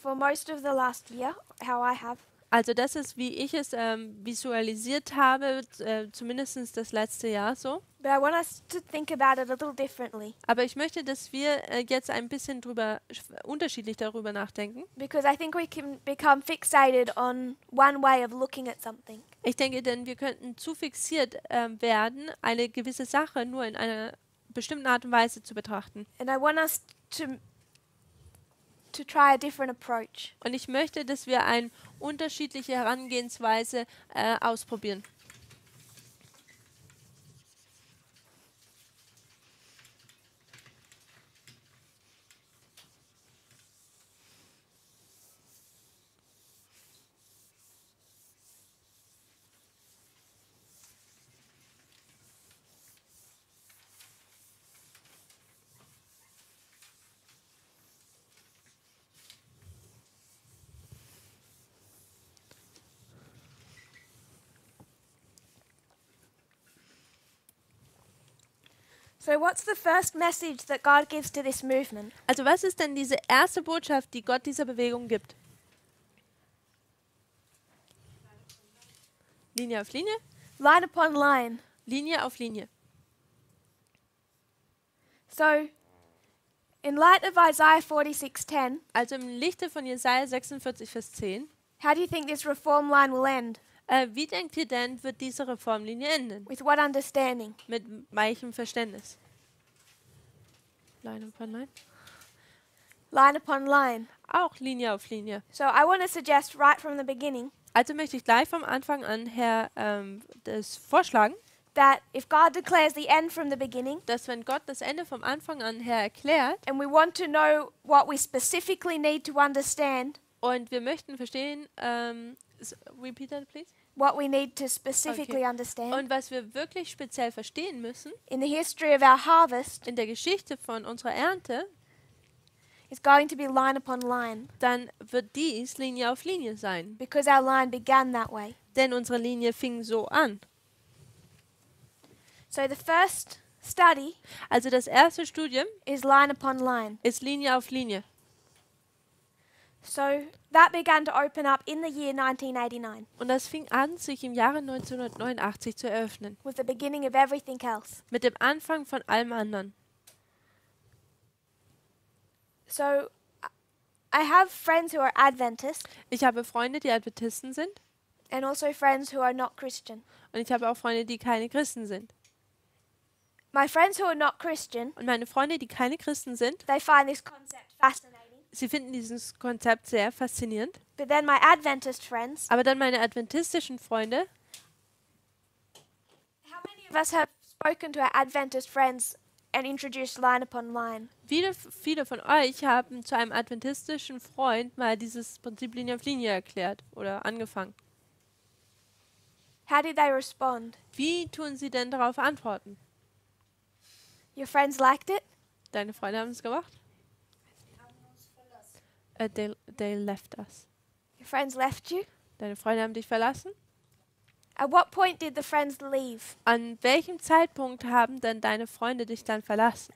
A: for most of the last year, how I have.
B: Also das ist, wie ich es visualisiert habe, zumindest das letzte Jahr so.
A: But I want us to think about it a little differently,
B: Aber ich möchte, dass wir jetzt ein bisschen unterschiedlich darüber nachdenken.
A: because I think we can become fixated on one way of looking at something.
B: Ich denke, denn wir könnten zu fixiert werden, eine gewisse Sache nur in einer bestimmten Art und Weise zu betrachten.
A: And I want us to try a different approach.
B: Und ich möchte, dass wir eine unterschiedliche Herangehensweise ausprobieren.
A: So what's the first message that God gives to this movement?
B: Also was ist denn diese erste Botschaft, die Gott dieser Bewegung gibt? Linie auf Linie?
A: Line upon line.
B: Linie auf Linie.
A: So in light of Isaiah 46:10,
B: Also im Lichte von Jesaja 46, Vers 10.
A: how do you think this reform line will end?
B: Wie denkt ihr denn, wird diese Reformlinie enden?
A: With what understanding?
B: Mit welchem Verständnis? Line upon Line?
A: Line upon line.
B: Auch Linie auf Linie.
A: So I want to suggest right from the beginning
B: Also möchte ich gleich vom Anfang an her das vorschlagen,
A: that if God declares the end from the beginning,
B: dass wenn Gott das Ende vom Anfang an her erklärt
A: and we want to know what we specifically need to understand,
B: und wir möchten verstehen, repeat that please,
A: what we need to specifically
B: Okay.
A: understand
B: und was wir wirklich speziell verstehen müssen
A: in the history of our harvest
B: in der Geschichte von unserer Ernte,
A: is going to be line upon line,
B: dann wird dies Linie auf Linie sein.
A: because our line began that way.
B: Denn unsere Linie fing so an.
A: So the first study
B: Also das erste Studium
A: is line upon line.
B: ist Linie auf Linie.
A: So that began to open up in the year 1989
B: Und das fing an, sich im Jahre 1989 zu eröffnen.
A: with the beginning of everything else.
B: Mit dem Anfang von allem anderen.
A: So I have friends who are Adventists
B: Ich habe Freunde, die Adventisten sind.
A: and also friends who are not Christian.
B: Und ich habe auch Freunde, die keine Christen sind.
A: My friends who are not Christian,
B: Und meine Freunde, die keine Christen sind,
A: they find this concept fascinating.
B: sie finden dieses Konzept sehr faszinierend.
A: But then my Adventist friends,
B: Aber dann meine adventistischen Freunde,
A: how many of us have spoken to our Adventist friends and introduced line upon line?
B: viele von euch haben zu einem adventistischen Freund mal dieses Prinzip Linie auf Linie erklärt oder angefangen.
A: How did they respond?
B: Wie tun sie denn darauf antworten?
A: Your friends liked it?
B: Deine Freunde haben es gemacht? They left us.
A: Your friends left you?
B: Deine Freunde haben dich verlassen?
A: At what point did the friends leave?
B: An welchem Zeitpunkt haben denn deine Freunde dich dann verlassen?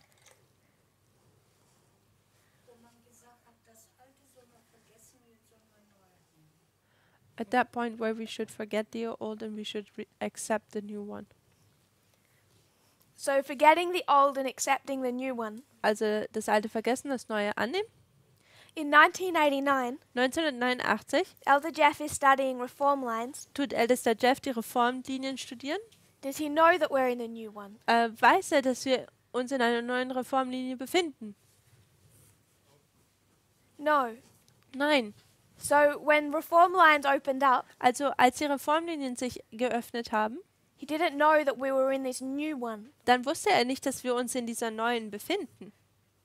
B: At that point where we should forget the old and we should accept the new one.
A: So forgetting the old and accepting the new one.
B: Also das Alte vergessen, das Neue annehmen.
A: In 1989,
B: 1989
A: Elder Jeff is studying reform lines.
B: tut ältester Jeff die Reformlinien studieren.
A: Does he know that we're in a new one?
B: Weiß er, dass wir uns in einer neuen Reformlinie befinden?
A: No.
B: Nein.
A: So when reform lines opened up,
B: Also als die Reformlinien sich geöffnet haben,
A: he didn't know that we were in this new one.
B: dann wusste er nicht, dass wir uns in dieser neuen befinden.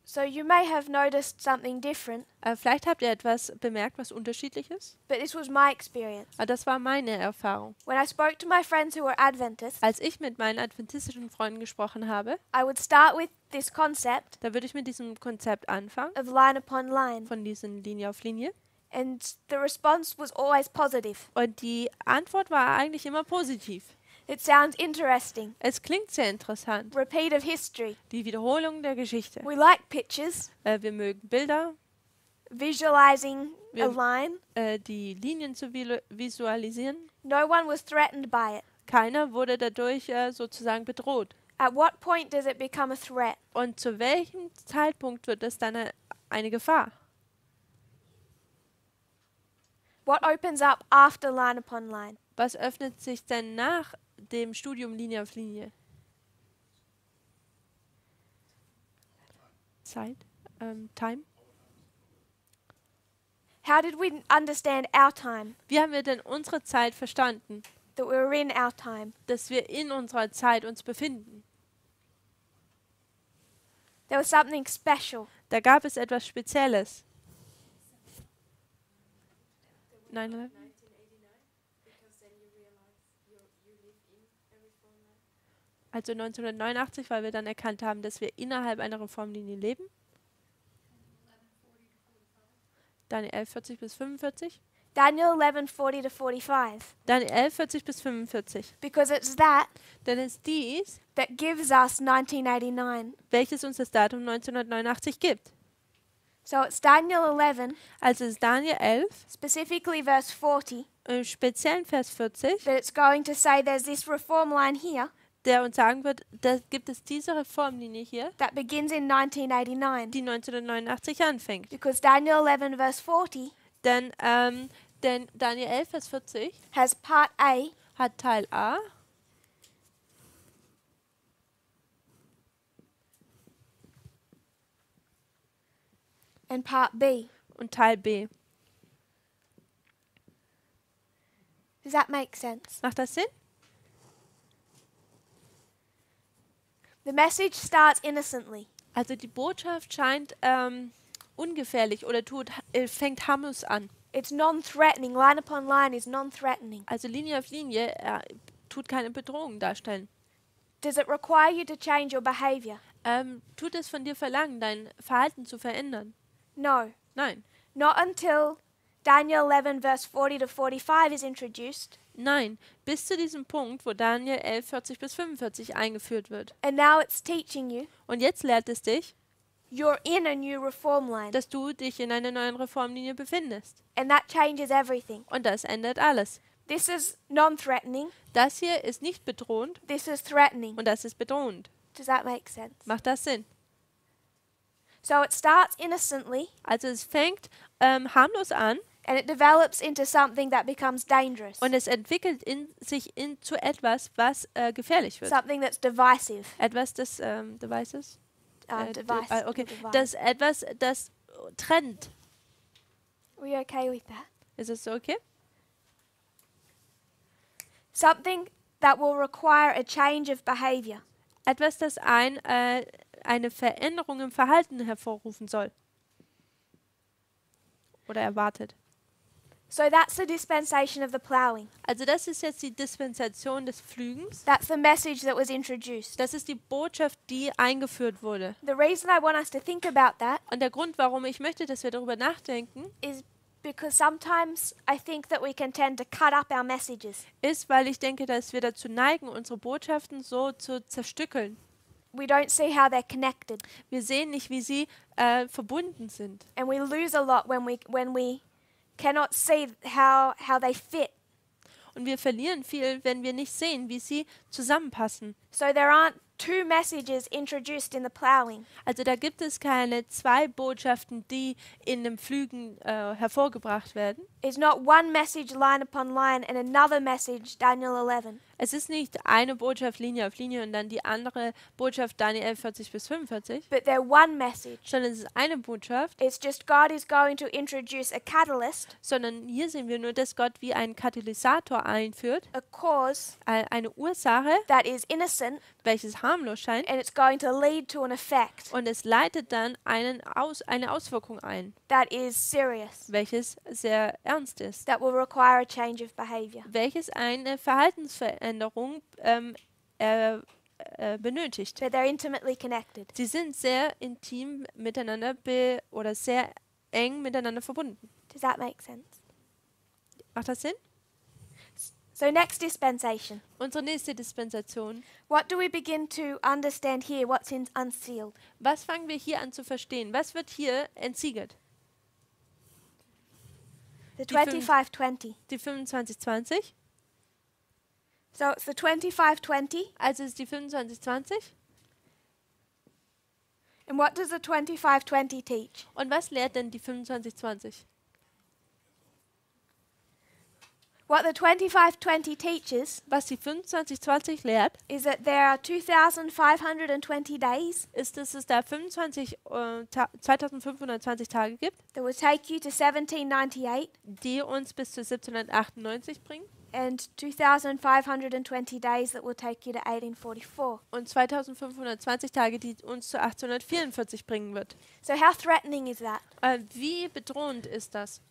A: So you may have noticed something different,
B: Vielleicht habt ihr etwas bemerkt, was unterschiedlich ist.
A: but this was my experience.
B: Aber das war meine Erfahrung.
A: When I spoke to my friends who were Adventists,
B: Als ich mit meinen adventistischen Freunden gesprochen habe,
A: I would start with this concept
B: da würde ich mit diesem Konzept anfangen,
A: of line upon line,
B: von diesen Linie auf Linie.
A: and the response was always positive.
B: Und die Antwort war eigentlich immer positiv.
A: It sounds interesting.
B: Es klingt sehr interessant.
A: Repeat of history.
B: Die Wiederholung der Geschichte.
A: We like pictures,
B: Wir mögen Bilder,
A: visualizing a
B: Wir-
A: line.
B: die Linien zu visualisieren.
A: No one was threatened by it.
B: Keiner wurde dadurch sozusagen bedroht.
A: At what point does it become a threat?
B: Und zu welchem Zeitpunkt wird es dann eine Gefahr?
A: What opens up after line upon line?
B: Was öffnet sich denn nach dem Studium Linie auf Linie? Zeit? Time?
A: How did we understand our time?
B: Wie haben wir denn unsere Zeit verstanden?
A: That we were in our time?
B: Dass wir in unserer Zeit uns befinden.
A: There was something special.
B: Da gab es etwas Spezielles. 9/11? Also 1989, weil wir dann erkannt haben, dass wir innerhalb einer Reformlinie leben. Dann 1140 bis 45.
A: Daniel 11:40 to 45.
B: Daniel 11, 40 bis 45.
A: Because it's that
B: Denn es ist dies,
A: that gives us 1989.
B: welches uns das Datum 1989 gibt.
A: So it's Daniel 11,
B: Also es ist Daniel 11,
A: specifically verse 40,
B: im speziellen Vers 40,
A: that it's going to say there's this reform line here
B: der uns sagen wird, da gibt es diese Reformlinie hier,
A: that begins in 1989.
B: die 1989 anfängt.
A: Because Daniel 11 verse 40
B: Denn Daniel 11, Vers 40
A: has part A
B: hat Teil A
A: and part B.
B: und Teil B.
A: Does that make sense?
B: Macht das Sinn?
A: The message starts innocently.
B: Also die Botschaft scheint ungefährlich oder fängt harmlos an.
A: It's non-threatening. Line upon line is non-threatening.
B: Also Linie auf Linie tut keine Bedrohung darstellen.
A: Does it require you to change your behavior?
B: Tut es von dir verlangen, dein Verhalten zu verändern?
A: No.
B: Nein.
A: Not until Daniel 11 verse 40 to 45 is introduced.
B: Nein, bis zu diesem Punkt, wo Daniel 11, 40 bis 45 eingeführt wird.
A: And now it's teaching you
B: Und jetzt lehrt es dich,
A: you're in a new reform line.
B: dass du dich in einer neuen Reformlinie befindest.
A: And that changes everything.
B: Und das ändert alles.
A: This is non-threatening.
B: Das hier ist nicht bedrohend
A: This is threatening.
B: und das ist bedrohend.
A: Does that make sense?
B: Macht das Sinn?
A: So it starts innocently
B: Also es fängt harmlos an
A: and it develops into something that becomes dangerous.
B: und es entwickelt sich zu etwas, was gefährlich wird.
A: Something that's divisive.
B: Etwas, das Devices? Okay.
A: Divide.
B: Das etwas, das trennt.
A: Are we okay with that?
B: Ist es so okay?
A: Something that will require a change of behavior.
B: Etwas, das eine Veränderung im Verhalten hervorrufen soll. Oder erwartet.
A: So that's the dispensation of the plowing.
B: Also das ist jetzt die Dispensation des Pflügens.
A: That's the message that was introduced.
B: Das ist die Botschaft, die eingeführt wurde.
A: The reason I want us to think about that
B: Und der Grund, warum ich möchte, dass wir darüber nachdenken,
A: is because sometimes I think that we can tend to cut up our messages.
B: ist, weil ich denke, dass wir dazu neigen, unsere Botschaften so zu zerstückeln.
A: We don't see how they're connected.
B: Wir sehen nicht, wie sie verbunden sind.
A: And we lose a lot when we cannot see how they fit.
B: Und wir verlieren viel, wenn wir nicht sehen, wie sie zusammenpassen.
A: So there aren't two messages introduced in the plowing.
B: Also da gibt es keine zwei Botschaften, die in dem Pflügen hervorgebracht werden.
A: It's not one message line upon line and another message Daniel 11.
B: Es ist nicht eine Botschaft Linie auf Linie und dann die andere Botschaft Daniel 11, 40 bis 45,
A: But they're one message.
B: sondern es ist eine Botschaft,
A: It's just God is going to introduce a catalyst,
B: sondern hier sehen wir nur, dass Gott wie einen Katalysator einführt,
A: a cause
B: eine Ursache,
A: that is innocent,
B: welches harmlos scheint,
A: and it's going to lead to an effect
B: und es leitet dann eine Auswirkung ein,
A: that is serious,
B: welches sehr ernst ist,
A: that will require a change of behavior.
B: welches eine Verhaltensveränderung benötigt.
A: So they're intimately connected.
B: Sie sind sehr intim miteinander oder sehr eng miteinander verbunden.
A: Does that make sense?
B: Macht das Sinn?
A: So next dispensation.
B: Unsere nächste Dispensation.
A: What do we begin to understand here? What's unsealed?
B: Was fangen wir hier an zu verstehen? Was wird hier entsiegelt?
A: The
B: Die fünf-
A: 2520.
B: Die 2520.
A: So it's the 2520.
B: Also ist die 2520.
A: And what does the 2520 teach?
B: Und was lehrt denn die 2520?
A: What the 2520 teaches
B: Was die 2520 lehrt,
A: is that there are 2,520 days
B: ist, dass es da 2520 Tage gibt,
A: that will take you to 1798
B: die uns bis zu 1798 bringen.
A: and 2,520 days that will take you to 1844.
B: Und 2520 Tage, die uns zu 1844 bringen wird.
A: So how threatening is that?
B: Wie bedrohend ist das?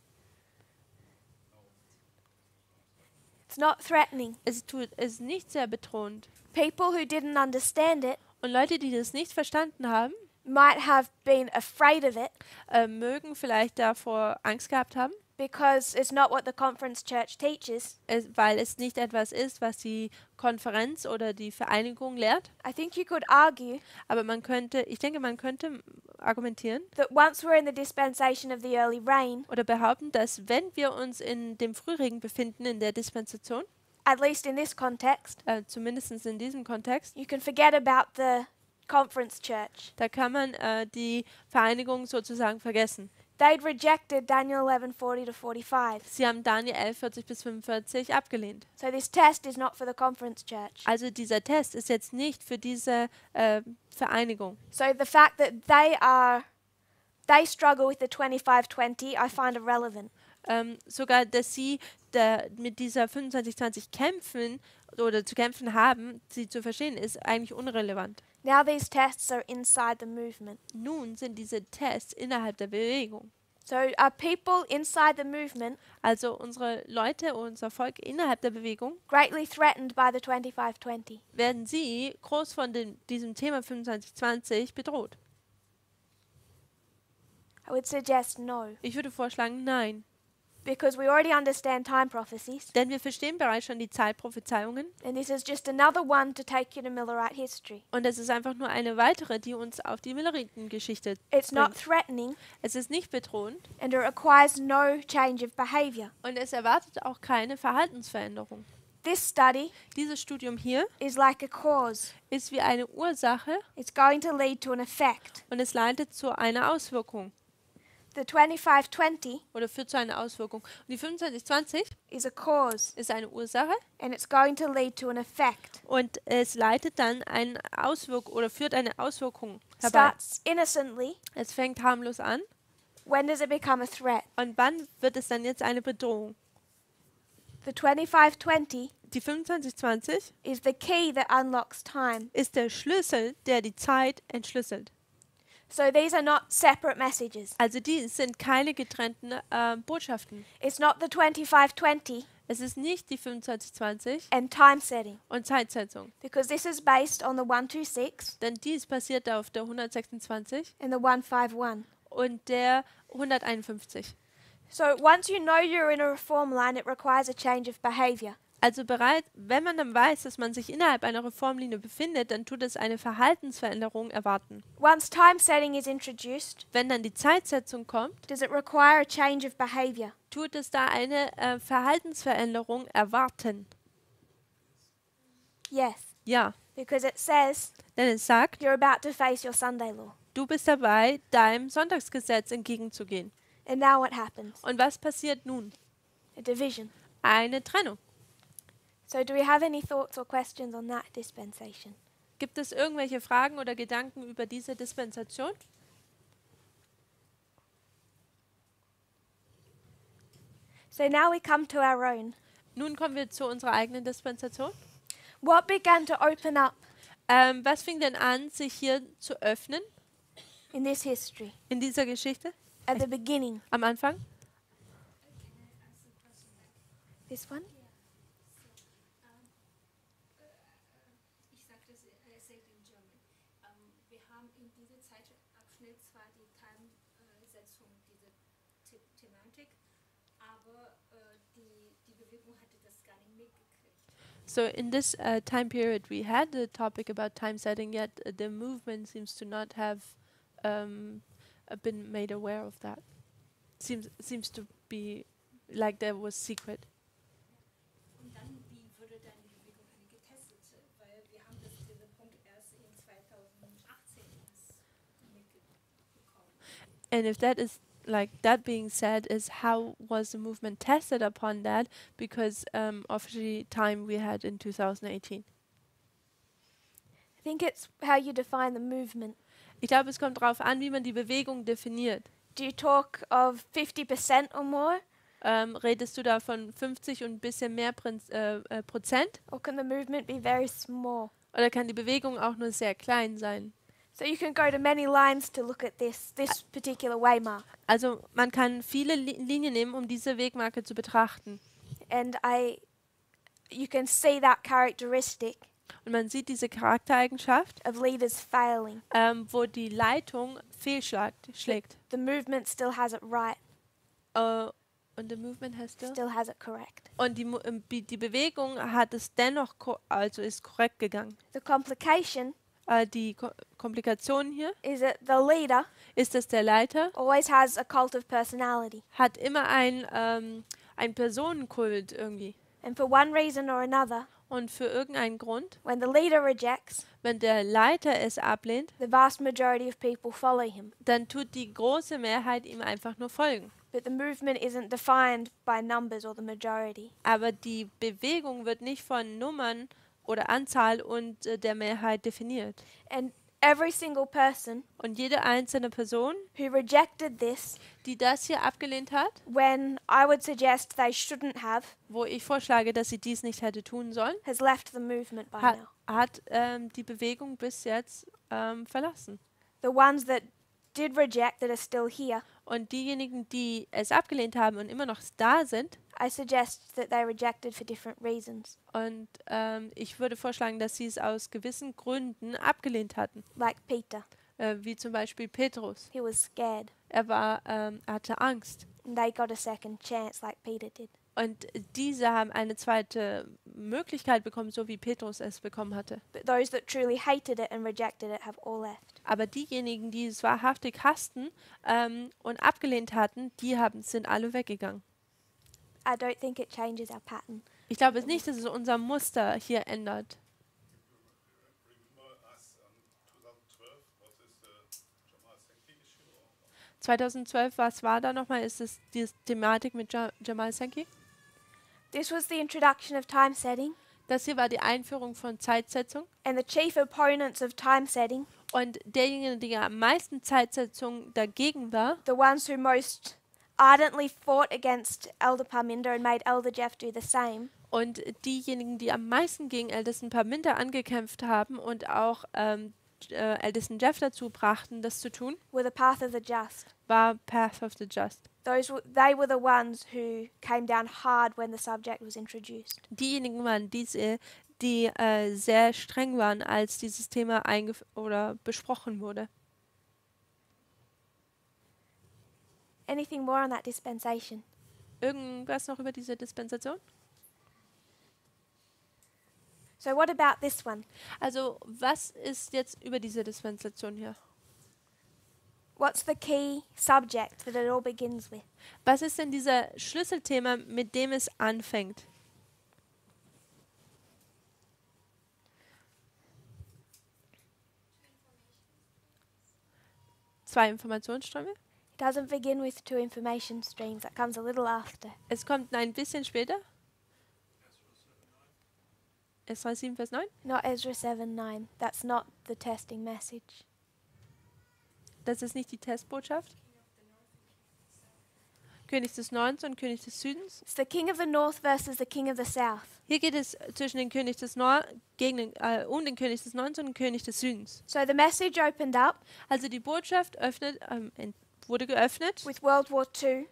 A: It's not threatening.
B: Es ist nicht sehr bedrohend.
A: People who didn't understand it
B: Und Leute, die das nicht verstanden haben,
A: might have been afraid of it
B: mögen vielleicht davor Angst gehabt haben,
A: because it's not what the conference church teaches.
B: weil es nicht etwas ist, was die Konferenz oder die Vereinigung lehrt.
A: I think you could argue
B: Aber ich denke, man könnte argumentieren
A: that once we're in the dispensation of the early rain,
B: oder behaupten, dass wenn wir uns in dem Frühregen befinden, in der Dispensation,
A: at least in this context,
B: zumindest in diesem Kontext,
A: you can forget about the conference church.
B: da kann man die Vereinigung sozusagen vergessen.
A: They'd rejected Daniel 11:40 to 45.
B: Sie haben Daniel 11:40 bis 45 abgelehnt.
A: So this test is not for the conference church.
B: Also dieser Test ist jetzt nicht für diese Vereinigung.
A: So the fact that they struggle with the 25:20, I find irrelevant.
B: Sogar, dass sie mit dieser 25-20 kämpfen oder zu kämpfen haben, sie zu verstehen, ist eigentlich unrelevant.
A: Now these tests are inside the movement.
B: Nun sind diese Tests innerhalb der Bewegung.
A: So are people inside the movement
B: Also unsere Leute, unser Volk innerhalb der Bewegung,
A: greatly threatened by the 25:20?
B: werden sie groß von diesem Thema 25-20 bedroht?
A: I would suggest no,
B: Ich würde vorschlagen, nein.
A: because we already understand time prophecies,
B: Denn wir verstehen bereits schon die Zeitprophezeiungen
A: and this is just another one to take you to Millerite history.
B: und es ist einfach nur eine weitere, die uns auf die Milleritengeschichte
A: It's not
B: bringt.
A: threatening,
B: Es ist nicht bedrohend
A: and it requires no change of behavior.
B: und es erwartet auch keine Verhaltensveränderung.
A: This study
B: Dieses Studium hier
A: is like a cause.
B: ist wie eine Ursache
A: It's going to lead to an effect.
B: und es leitet zu einer Auswirkung
A: The 25:20
B: oder führt zu einer Auswirkung. Und die 25-20
A: is a cause,
B: ist eine Ursache
A: and it's going to lead to an effect.
B: und es leitet dann eine Auswirkung oder führt eine Auswirkung herbei.
A: Starts innocently.
B: Es fängt harmlos an
A: When does it become a threat?
B: und wann wird es dann jetzt eine Bedrohung?
A: The 25:20
B: Die 25-20
A: is the key that unlocks time.
B: ist der Schlüssel, der die Zeit entschlüsselt.
A: So these are not separate messages.
B: Also die sind keine getrennten Botschaften.
A: It's not the 25:20
B: Es ist nicht die 25-20
A: and time setting,
B: und Zeitsetzung,
A: because this is based on the 126
B: denn dies basiert auf der 126
A: and the 151.
B: und der 151.
A: So once you know you're in a reform line, it requires a change of behavior.
B: Also wenn man dann weiß, dass man sich innerhalb einer Reformlinie befindet, dann tut es eine Verhaltensveränderung erwarten.
A: Once time setting is introduced,
B: Wenn dann die Zeitsetzung kommt,
A: does it require a change of behavior?
B: tut es da eine Verhaltensveränderung erwarten.
A: Yes,
B: Ja,
A: because it says
B: denn es sagt,
A: you're about to face your Sunday law.
B: du bist dabei, deinem Sonntagsgesetz entgegenzugehen.
A: And now what happens?
B: Und was passiert nun?
A: A division.
B: Eine Trennung.
A: So do we have any thoughts or questions on that dispensation?
B: Gibt es irgendwelche Fragen oder Gedanken über diese Dispensation?
A: So now we come to our own.
B: Nun kommen wir zu unserer eigenen Dispensation.
A: What began to open up
B: Was fing denn an, sich hier zu öffnen
A: in this history
B: in dieser Geschichte?
A: at the beginning?
B: Am Anfang?
A: This one?
E: Ich sage das sehr in German. Wir haben in diesem Zeitabschnitt zwar die Timesetzung, diese Thematik, aber die Bewegung hatte das gar nicht mitgekriegt.
B: So in this time period we had the topic about time setting, yet the movement seems to not have been made aware of that. Seems to be like there was secret.
E: Und dann, wie würde dann die Bewegung getestet? Weil wir haben diesen Punkt erst in 2018 mitbekommen.
B: And if that is like that being said, is how was the movement tested upon that? Because of the time we had in 2018.
A: I think it's how you define the movement.
B: Ich glaube, es kommt darauf an, wie man die Bewegung definiert.
A: Do you talk of 50% or more?
B: Redest du da von 50 und ein bisschen mehr Prozent?
A: Or can the movement be very small?
B: Oder kann die Bewegung auch nur sehr klein sein?
A: So you can go to many lines to look at this particular waymark.
B: Also man kann viele Linien nehmen, um diese Wegmarke zu betrachten.
A: And you can see that characteristic
B: Und man sieht diese Charaktereigenschaft,
A: of leaders failing.
B: wo die Leitung schlägt.
A: The movement still has it right,
B: Und the movement has
A: still has it correct.
B: Und die Bewegung hat es dennoch, also ist korrekt gegangen.
A: The complication
B: Die Komplikation hier
A: is that the leader
B: ist, dass der Leiter
A: always has a cult of personality.
B: hat immer ein Personenkult irgendwie.
A: And for one reason or another,
B: Und für irgendeinen Grund,
A: when the leader rejects,
B: wenn der Leiter es ablehnt,
A: the vast majority of people follow him.
B: dann tut die große Mehrheit ihm einfach nur folgen.
A: But the movement isn't defined by numbers or the majority.
B: Aber die Bewegung wird nicht von Nummern oder Anzahl und der Mehrheit definiert.
A: And every single person
B: Und jede einzelne Person,
A: who rejected this,
B: die das hier abgelehnt hat,
A: when I would suggest they shouldn't have,
B: wo ich vorschlage, dass sie dies nicht hätte tun sollen,
A: has left the movement by
B: hat,
A: now.
B: hat die Bewegung bis jetzt verlassen.
A: The ones that did reject that are still here,
B: Und diejenigen, die es abgelehnt haben und immer noch da sind,
A: I suggest that they rejected for different reasons,
B: und ich würde vorschlagen, dass sie es aus gewissen Gründen abgelehnt hatten.
A: like Peter.
B: Wie zum Beispiel Petrus.
A: He was scared,
B: Er hatte Angst.
A: and they got a second chance like Peter did.
B: Und diese haben eine zweite Möglichkeit bekommen, so wie Petrus es bekommen hatte.
A: But those that truly hated it and rejected it have all left.
B: Aber diejenigen, die es wahrhaftig hassten und abgelehnt hatten, sind alle weggegangen.
A: I don't think it changes our pattern.
B: Ich glaube nicht, dass es unser Muster hier ändert.
C: Remember us 2012, what is the Jamal Sankey issue?
B: 2012, was war da nochmal? Ist es die Thematik mit Jamal Sankey?
A: This was the introduction of time setting,
B: Das hier war die Einführung von Zeitsetzung.
A: and the chief opponents of time setting,
B: Und derjenige, der am meisten Zeitsetzung dagegen war,
A: the ones who most ardently fought against Elder Parminder and made Elder Jeff do the same,
B: und diejenigen, die am meisten gegen Ältesten Parminder angekämpft haben und auch Ältesten Jeff dazu brachten, das zu tun,
A: were the path of the just.
B: war Path of the Just.
A: They were the ones who came down hard when the subject was introduced.
B: Diejenigen waren die sehr streng waren, als dieses Thema besprochen wurde.
A: Anything more on that dispensation?
B: Irgendwas noch über diese Dispensation?
A: So what about this one?
B: Also, was ist jetzt über diese Dispensation hier?
A: What's the key subject that it all begins with?
B: Was ist denn dieser Schlüsselthema, mit dem es anfängt? Zwei Informationsströme.
A: It doesn't begin with two information streams. That comes a little after.
B: Es kommt ein bisschen später. Esra 7, Vers 9.
A: Not Ezra 7:9. That's not the testing message.
B: Das ist nicht die Testbotschaft. König des Nordens und König des Südens.
A: It's the king of the north versus the king of the south.
B: Hier geht es zwischen den König des um den König des Nordens und den König des Südens.
A: So the message opened up
B: Also die Botschaft wurde geöffnet
A: with World War II.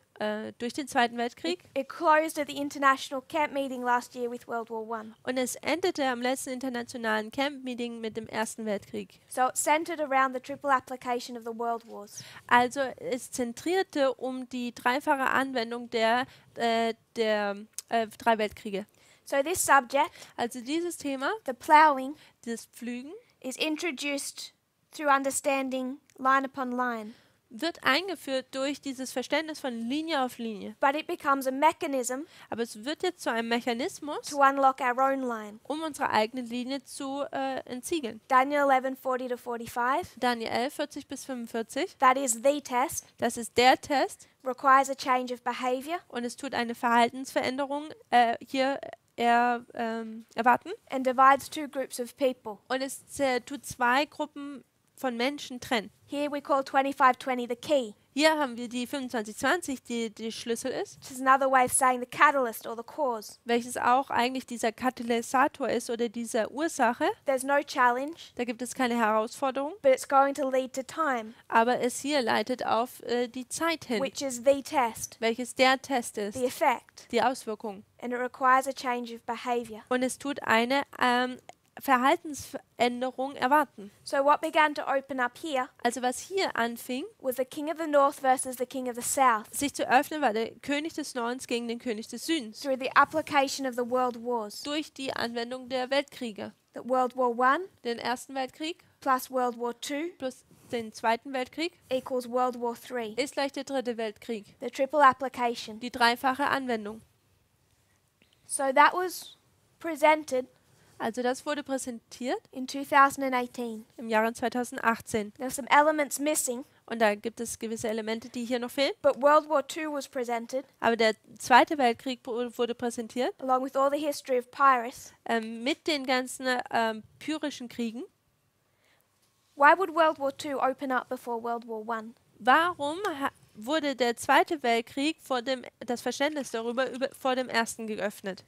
B: durch den Zweiten Weltkrieg
A: It closed at the international camp meeting last year with World War I.
B: und es endete am letzten internationalen Camp-Meeting mit dem Ersten Weltkrieg.
A: So it centered around the triple application of the world wars.
B: Also es zentrierte um die dreifache Anwendung der drei Weltkriege.
A: So this subject,
B: Also dieses Thema,
A: the ploughing,
B: das Pflügen,
A: is introduced through understanding line upon line.
B: wird eingeführt durch dieses Verständnis von Linie auf Linie.
A: But it becomes a mechanism
B: Aber es wird jetzt zu einem Mechanismus,
A: to unlock our own line.
B: um unsere eigene Linie zu entsiegeln.
A: Daniel 11:40-45.
B: Daniel 11, 40 bis 45,
A: That is the test.
B: das ist der Test
A: Requires a change of behavior
B: und es tut eine Verhaltensveränderung erwarten.
A: and divides two groups of people.
B: Und es tut zwei Gruppen von Menschen trennen.
A: Here we call 2520 the key.
B: Hier haben wir die 2520, die Schlüssel ist,
A: Which is another way of saying the catalyst or the cause.
B: welches auch eigentlich dieser Katalysator ist oder diese Ursache.
A: There's no challenge,
B: Da gibt es keine Herausforderung,
A: but it's going to lead to time,
B: aber es hier leitet auf die Zeit hin,
A: which is the test,
B: welches der Test ist,
A: the effect,
B: die Auswirkung.
A: and it requires a change of behavior.
B: Und es tut eine Verhaltensänderung erwarten.
A: So what began to open up here
B: Also was hier anfing,
A: was the king of the north versus the king of the south
B: sich zu öffnen, war der König des Nordens gegen den König des Südens.
A: through the application of the world wars.
B: Durch die Anwendung der Weltkriege.
A: That World War I
B: Den Ersten Weltkrieg
A: plus World War II
B: plus den Zweiten Weltkrieg
A: equals World War III.
B: ist gleich der Dritte Weltkrieg.
A: The triple application.
B: Die dreifache Anwendung.
A: So that was presented
B: Also das wurde präsentiert
A: in 2018.
B: im Jahre 2018.
A: There were some elements missing,
B: Und da gibt es gewisse Elemente, die hier noch fehlen.
A: but World War II was presented
B: Aber der Zweite Weltkrieg wurde präsentiert
A: along with all the history of Pyrrhus.
B: mit den ganzen pyrrhischen Kriegen.
A: Why would World War II open up before World War I?
B: Warum wurde der Zweite Weltkrieg das Verständnis darüber vor dem Ersten geöffnet?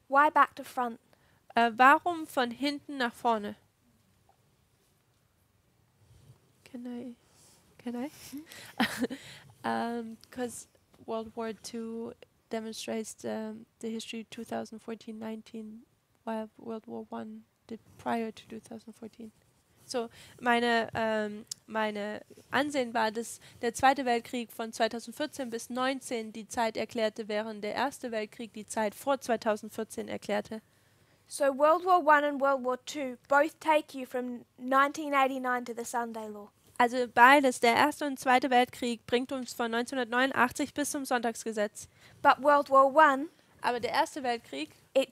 A: Why back to front?
B: Warum von hinten nach vorne? Can I? 'Cause World War II demonstrates the history 2014-19, while World War I did prior to 2014. So, meine Ansehen war, dass der Zweite Weltkrieg von 2014 bis 2019 die Zeit erklärte, während der Erste Weltkrieg die Zeit vor 2014 erklärte.
A: So World War I and World War II both take you from 1989 to the Sunday Law.
B: Also beides, der Erste und Zweite Weltkrieg, bringt uns von 1989 bis zum Sonntagsgesetz.
A: But World War I,
B: Aber der Erste Weltkrieg
A: it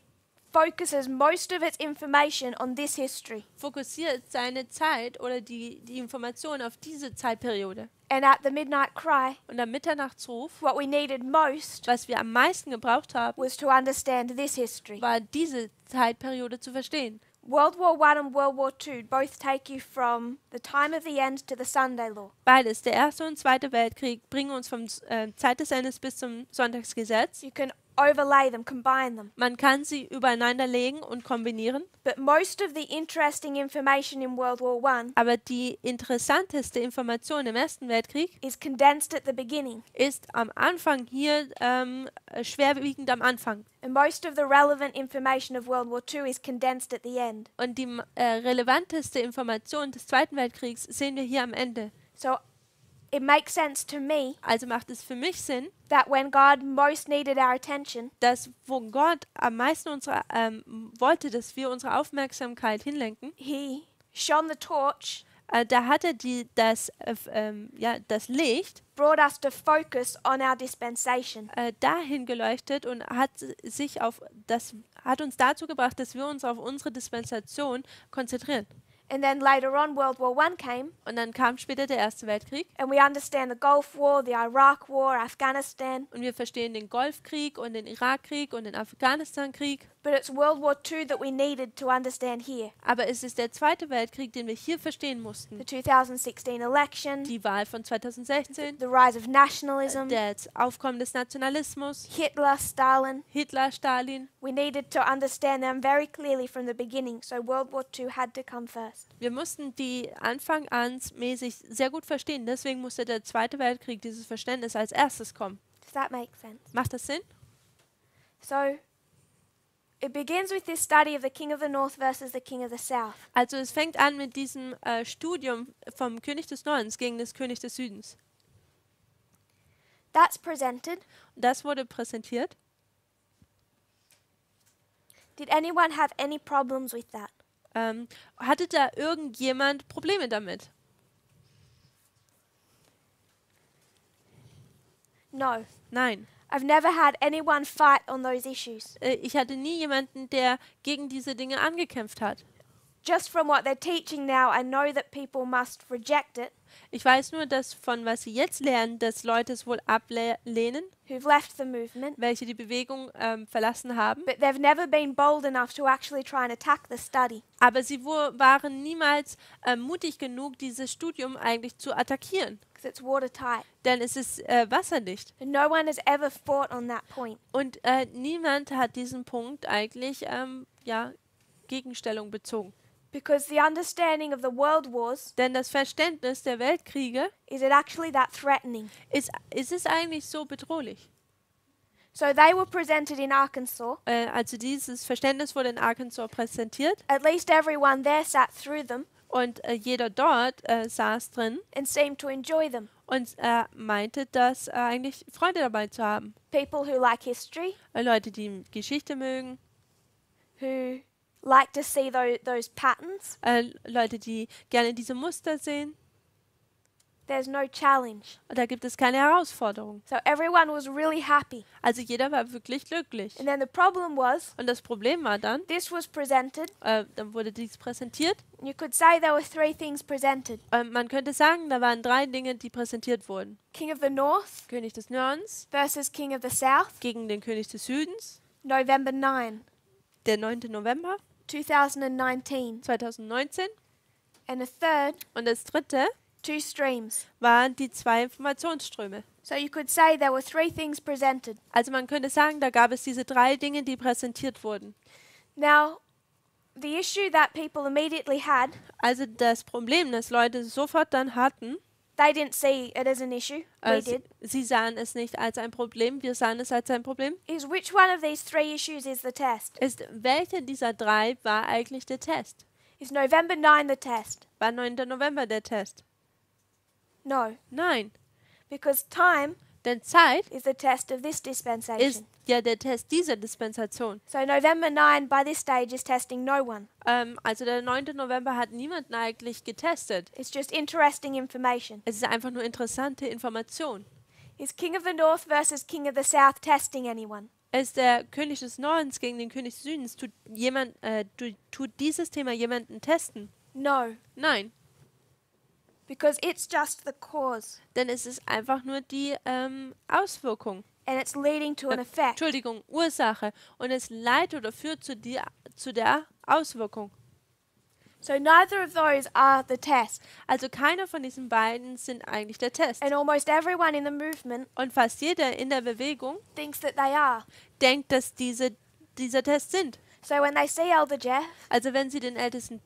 A: focuses most of its information on this history.
B: fokussiert seine Zeit oder die Information auf diese Zeitperiode.
A: And at the midnight cry,
B: Und am Mitternachtsruf,
A: what we needed most
B: was wir am meisten gebraucht haben,
A: was to understand this history.
B: war diese Zeitperiode zu verstehen.
A: World War I and World War II both take you from the time of the end to the Sunday Law.
B: Beides, der Erste und Zweite Weltkrieg, bringen uns vom Zeit des Endes bis zum Sonntagsgesetz.
A: You can overlay them, combine them.
B: Man kann sie übereinander legen und kombinieren,
A: But most of the interesting information in World War I
B: aber die interessanteste Information im Ersten Weltkrieg
A: is condensed at the beginning.
B: ist am Anfang hier schwerwiegend am Anfang.
A: And most of the relevant information of World War II is condensed at the end.
B: Und die relevanteste Information des Zweiten Weltkriegs sehen wir hier am Ende.
A: So it makes sense to me
B: Also macht es für mich Sinn,
A: that when God most needed our attention,
B: dass wo Gott am meisten wollte, dass wir unsere Aufmerksamkeit hinlenken,
A: He shone the torch,
B: da hat er das Licht
A: brought us to focus on our dispensation.
B: dahin geleuchtet und hat uns dazu gebracht, dass wir uns auf unsere Dispensation konzentrieren.
A: And then later on, World War I came,
B: Und dann kam später der Erste Weltkrieg
A: and we understand the Gulf War, the Iraq War, Afghanistan.
B: und wir verstehen den Golfkrieg und den Irakkrieg und den Afghanistankrieg.
A: But it's World War II that we needed to understand here.
B: Aber es ist der Zweite Weltkrieg, den wir hier verstehen mussten.
A: The 2016 election,
B: Die Wahl von 2016,
A: the rise of nationalism,
B: das Aufkommen des Nationalismus,
A: Hitler, Stalin.
B: Hitler, Stalin.
A: We needed to understand them very clearly from the beginning, so World War II had to come first.
B: Wir mussten die Anfang an mäßig sehr gut verstehen. Deswegen musste der Zweite Weltkrieg, dieses Verständnis, als erstes kommen.
A: Does that make sense?
B: Macht das Sinn?
A: So it begins with this study of the king of the north versus the king of the south.
B: Also es fängt an mit diesem Studium vom König des Nordens gegen das König des Südens.
A: That's presented.
B: Und das wurde präsentiert.
A: Did anyone have any problems with that?
B: Hatte da irgendjemand Probleme damit?
A: No.
B: Nein.
A: I've never had anyone fight on those issues.
B: Ich hatte nie jemanden, der gegen diese Dinge angekämpft hat.
A: Just from what they're teaching now, I know that people must reject it,
B: Ich weiß nur, dass von was sie jetzt lernen, dass Leute es wohl ablehnen,
A: who've left the movement,
B: welche die Bewegung verlassen haben.
A: but they've never been bold enough to actually try and attack the study.
B: Aber sie waren niemals mutig genug, dieses Studium eigentlich zu attackieren.
A: Because it's watertight.
B: Denn es ist wasserdicht.
A: And no one has ever fought on that point.
B: Und niemand hat diesen Punkt eigentlich Gegenstellung bezogen.
A: Because the understanding of the world wars,
B: Denn das Verständnis der Weltkriege
A: is it actually that threatening?
B: ist es eigentlich so bedrohlich.
A: So they were presented in Arkansas.
B: Also dieses Verständnis wurde in Arkansas präsentiert
A: At least everyone there sat through them
B: und jeder dort saß drin
A: and seemed to enjoy them.
B: und meinte, dass eigentlich Freude dabei zu haben.
A: People who like history,
B: Leute, die Geschichte mögen,
A: who like to see those patterns.
B: Leute, die gerne diese Muster sehen.
A: There's no challenge.
B: Und da gibt es keine Herausforderung.
A: So everyone was really happy.
B: Also jeder war wirklich glücklich.
A: And then the problem was,
B: Und das Problem war dann,
A: this was presented.
B: dann wurde dies präsentiert.
A: You could say there were 3 things presented.
B: Man könnte sagen, da waren 3 Dinge, die präsentiert wurden.
A: King of the North
B: König des Nordens
A: versus King of the South,
B: gegen den König des Südens,
A: November 9,
B: der 9. November
A: 2019.
B: 2019.
A: And the third,
B: Und das dritte
A: 2 streams.
B: waren die 2 Informationsströme.
A: So you could say there were 3 things presented.
B: Also man könnte sagen, da gab es diese 3 Dinge, die präsentiert wurden.
A: Now, the issue that people immediately had,
B: Also das Problem, das Leute sofort dann hatten,
A: they didn't see it as an issue. We did.
B: sie sahen es nicht als ein Problem, wir sahen es als ein Problem,
A: Is which one of these 3 issues is the test?
B: ist, welche dieser 3 war eigentlich der Test?
A: Is November 9 the test?
B: War 9. November der Test?
A: No,
B: Nein,
A: because time
B: denn Zeit
A: is the test of this
B: ist
A: dispensation.
B: ja der Test dieser Dispensation.
A: So November 9 by this stage is testing no one.
B: Also der 9. November hat niemanden eigentlich getestet.
A: It's just interesting information.
B: Es ist einfach nur interessante Information.
A: Is King of the North versus King of the South testing anyone?
B: Ist der König des Nordens gegen den König des Südens, tut dieses Thema jemanden testen?
A: No,
B: Nein,
A: because it's just the cause
B: denn es ist einfach nur die Auswirkung.
A: and it's leading to an effect.
B: Entschuldigung, Ursache. Und es leitet oder führt zu der Auswirkung.
A: So neither of those are the test.
B: Also keiner von diesen beiden sind eigentlich der Test.
A: And almost everyone in the movement
B: Und fast jeder in der Bewegung
A: thinks that they are.
B: denkt, dass dieser Test sind.
A: So when they see Elder Jeff,
B: Also wenn Sie den ältesten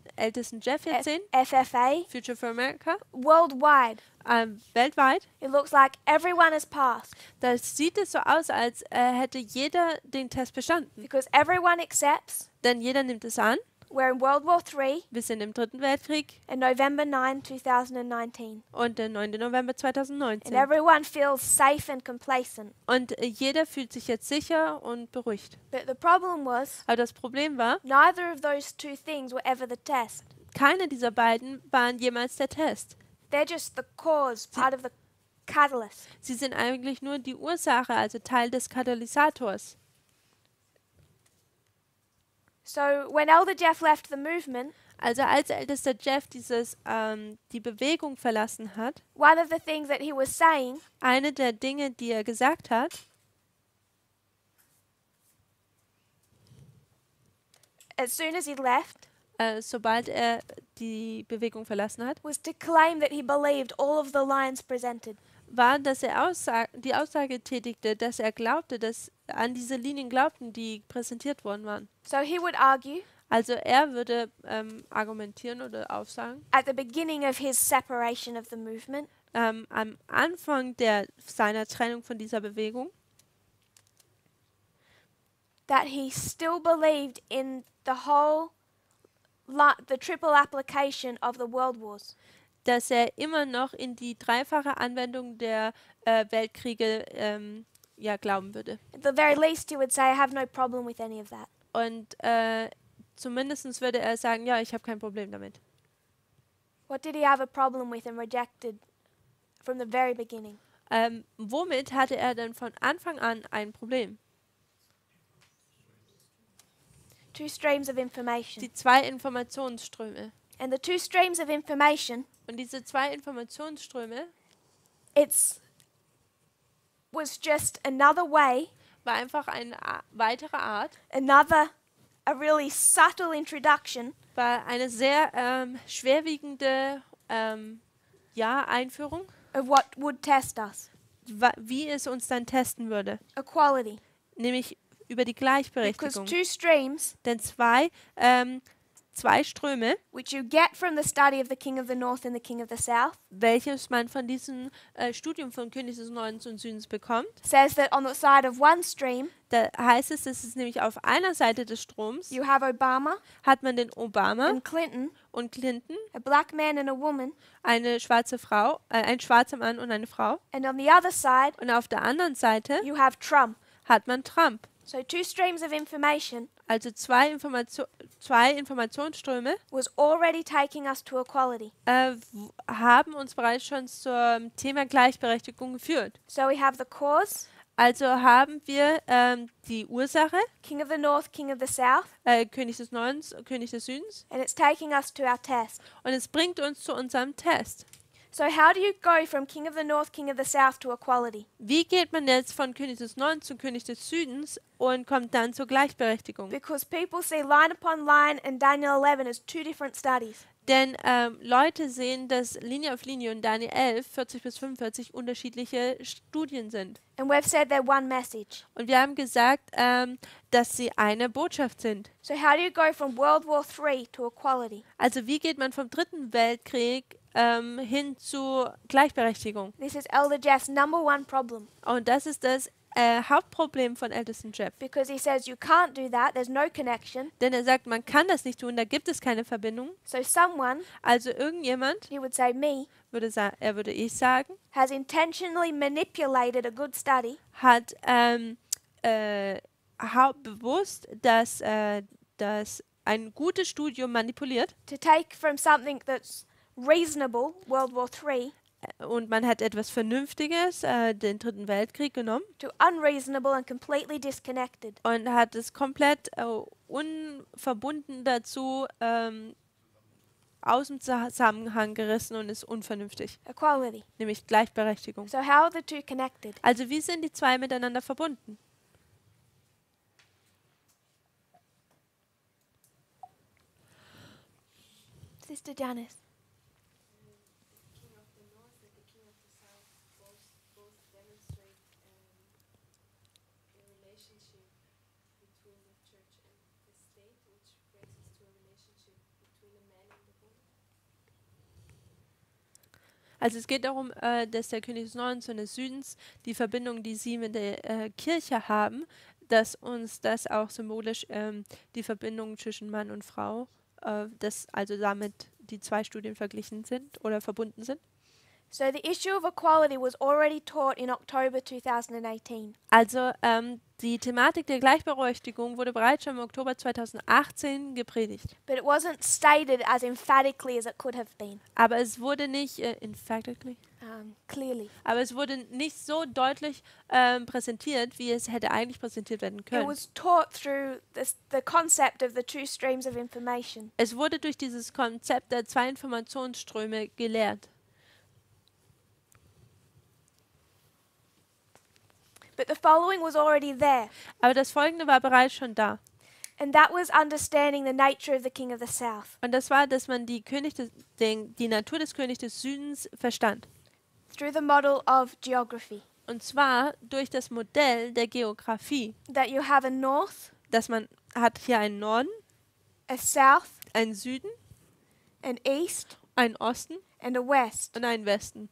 B: Jeff jetzt sehen,
A: FFA,
B: Future for America,
A: worldwide,
B: weltweit,
A: it looks like everyone has passed
B: da sieht es so aus, als hätte jeder den Test bestanden.
A: because everyone accepts
B: Denn jeder nimmt es an.
A: we're in World War III
B: Wir sind im 3. Weltkrieg
A: and November 9, 2019.
B: und der 9. November
A: And
B: 2019.
A: everyone feels safe and complacent.
B: Und jeder fühlt sich jetzt sicher und beruhigt.
A: But the problem was,
B: Aber das Problem war,
A: neither of those 2 things were ever the test.
B: keiner dieser beiden waren jemals der Test.
A: They're just the cause, part of the catalyst.
B: Sie sind eigentlich nur die Ursache, also Teil des Katalysators.
A: So when Elder Jeff left the movement,
B: Also als ältester Jeff die Bewegung verlassen hat,
A: one of the things that he was saying,
B: eine der Dinge, die er gesagt hat,
A: as soon as he left,
B: sobald er die Bewegung verlassen hat,
A: was to claim that he believed all of the lines presented.
B: war, dass er die Aussage tätigte, dass er glaubte, dass an diese Linien glaubten, die präsentiert worden waren.
A: So he would argue
B: Also er würde argumentieren oder aufsagen,
A: at the beginning of his separation of the movement
B: am Anfang seiner Trennung von dieser Bewegung,
A: that he still believed in the triple application of the world wars.
B: dass er immer noch in die dreifache Anwendung der Weltkriege glauben würde.
A: At the very least, he would say, I have no problem with any of that.
B: Und zumindest würde er sagen, ja, ich habe kein Problem damit.
A: What did he have a problem with and rejected from the very beginning?
B: Womit hatte er denn von Anfang an ein Problem?
A: 2 streams of information.
B: Die 2 Informationsströme.
A: And the 2 streams of information,
B: Und diese 2 Informationsströme
A: was just another way,
B: war einfach eine weitere Art,
A: a really subtle introduction
B: war eine sehr schwerwiegende Einführung,
A: of what would test us.
B: wie es uns dann testen würde.
A: Equality.
B: Nämlich über die
A: Because
B: Gleichberechtigung.
A: 2 streams
B: Denn 2 zwei Ströme,
A: which you get from the study of the king of the north and the king of the south,
B: welches man von diesem Studium von König des Nordens und Südens bekommt.
A: says that on the side of one stream,
B: Da heißt es, dass es nämlich auf einer Seite des Stroms
A: you have Obama
B: hat man den Obama
A: and Clinton,
B: und Clinton,
A: a black man and a woman,
B: eine schwarze Frau, ein schwarzer Mann und eine Frau.
A: and on the other side,
B: Und auf der anderen Seite
A: you have Trump.
B: hat man Trump.
A: So two streams of information
B: Also zwei Informationsströme
A: was already taking us to equality.
B: haben uns bereits schon zum Thema Gleichberechtigung geführt.
A: So we have the cause,
B: Also haben wir die Ursache,
A: king of the north, king of the south,
B: König des Nordens, König des Südens,
A: and it's taking us to our test.
B: und es bringt uns zu unserem Test.
A: So how do you go from king of the north, king of the south to equality?
B: Wie geht man jetzt von König des Nordens zu König des Südens und kommt dann zur Gleichberechtigung?
A: Because people see line upon line and Daniel 11 as two different studies.
B: Denn Leute sehen, dass Linie auf Linie und Daniel 11, 40 bis 45 unterschiedliche Studien sind.
A: And we've said they're one message.
B: Und wir haben gesagt, dass sie eine Botschaft sind.
A: So how do you go from World War III to equality?
B: Also wie geht man vom Dritten Weltkrieg hin zu Gleichberechtigung?
A: This is Elder Jeff's number one problem.
B: Und das ist das Hauptproblem von Ältesten Jeff.
A: Because he says you can't do that, there's no connection.
B: Denn er sagt, man kann das nicht tun, da gibt es keine Verbindung.
A: So someone,
B: Also irgendjemand,
A: he would say me,
B: würde ich sagen,
A: has intentionally manipulated a good study
B: hat bewusst das ein gutes Studium manipuliert
A: to take from something that's reasonable, World War III,
B: und man hat etwas Vernünftiges, den Dritten Weltkrieg genommen
A: to unreasonable and completely disconnected.
B: und hat es komplett unverbunden dazu aus dem Zusammenhang gerissen und ist unvernünftig,
A: Equality.
B: nämlich Gleichberechtigung.
A: So how are the two connected?
B: Also wie sind die zwei miteinander verbunden?
A: Sister Janice.
F: The king of the north and the king of the south both demonstrate a relationship between the church and the state, which brings us to a relationship between a man and the woman.
B: Also es geht darum, dass der König des Nordens und des Südens, die Verbindung, die sie mit der Kirche haben, dass uns das auch symbolisch die Verbindung zwischen Mann und Frau, dass also damit die zwei Studien verglichen sind oder verbunden sind.
A: So the issue of equality was already taught in October 2018.
B: Also die Thematik der Gleichberechtigung wurde bereits schon im Oktober 2018 gepredigt.
A: But it wasn't stated as emphatically as it could have been.
B: Aber es wurde nicht
A: Clearly.
B: aber es wurde nicht so deutlich präsentiert, wie es hätte eigentlich präsentiert werden
A: It
B: können.
A: was taught through the concept of the two streams of information.
B: Es wurde durch dieses Konzept der zwei Informationsströme gelehrt.
A: But the following was already there,
B: Aber das Folgende war bereits schon da.
A: and that was understanding the nature of the king of the south
B: Und das war, dass man die Natur des Königs des Südens verstand.
A: through the model of geography.
B: Und zwar durch das Modell der Geografie,
A: That you have a north,
B: dass man hat hier einen Norden,
A: a south,
B: einen Süden,
A: an east,
B: einen Osten
A: and a west.
B: und einen Westen.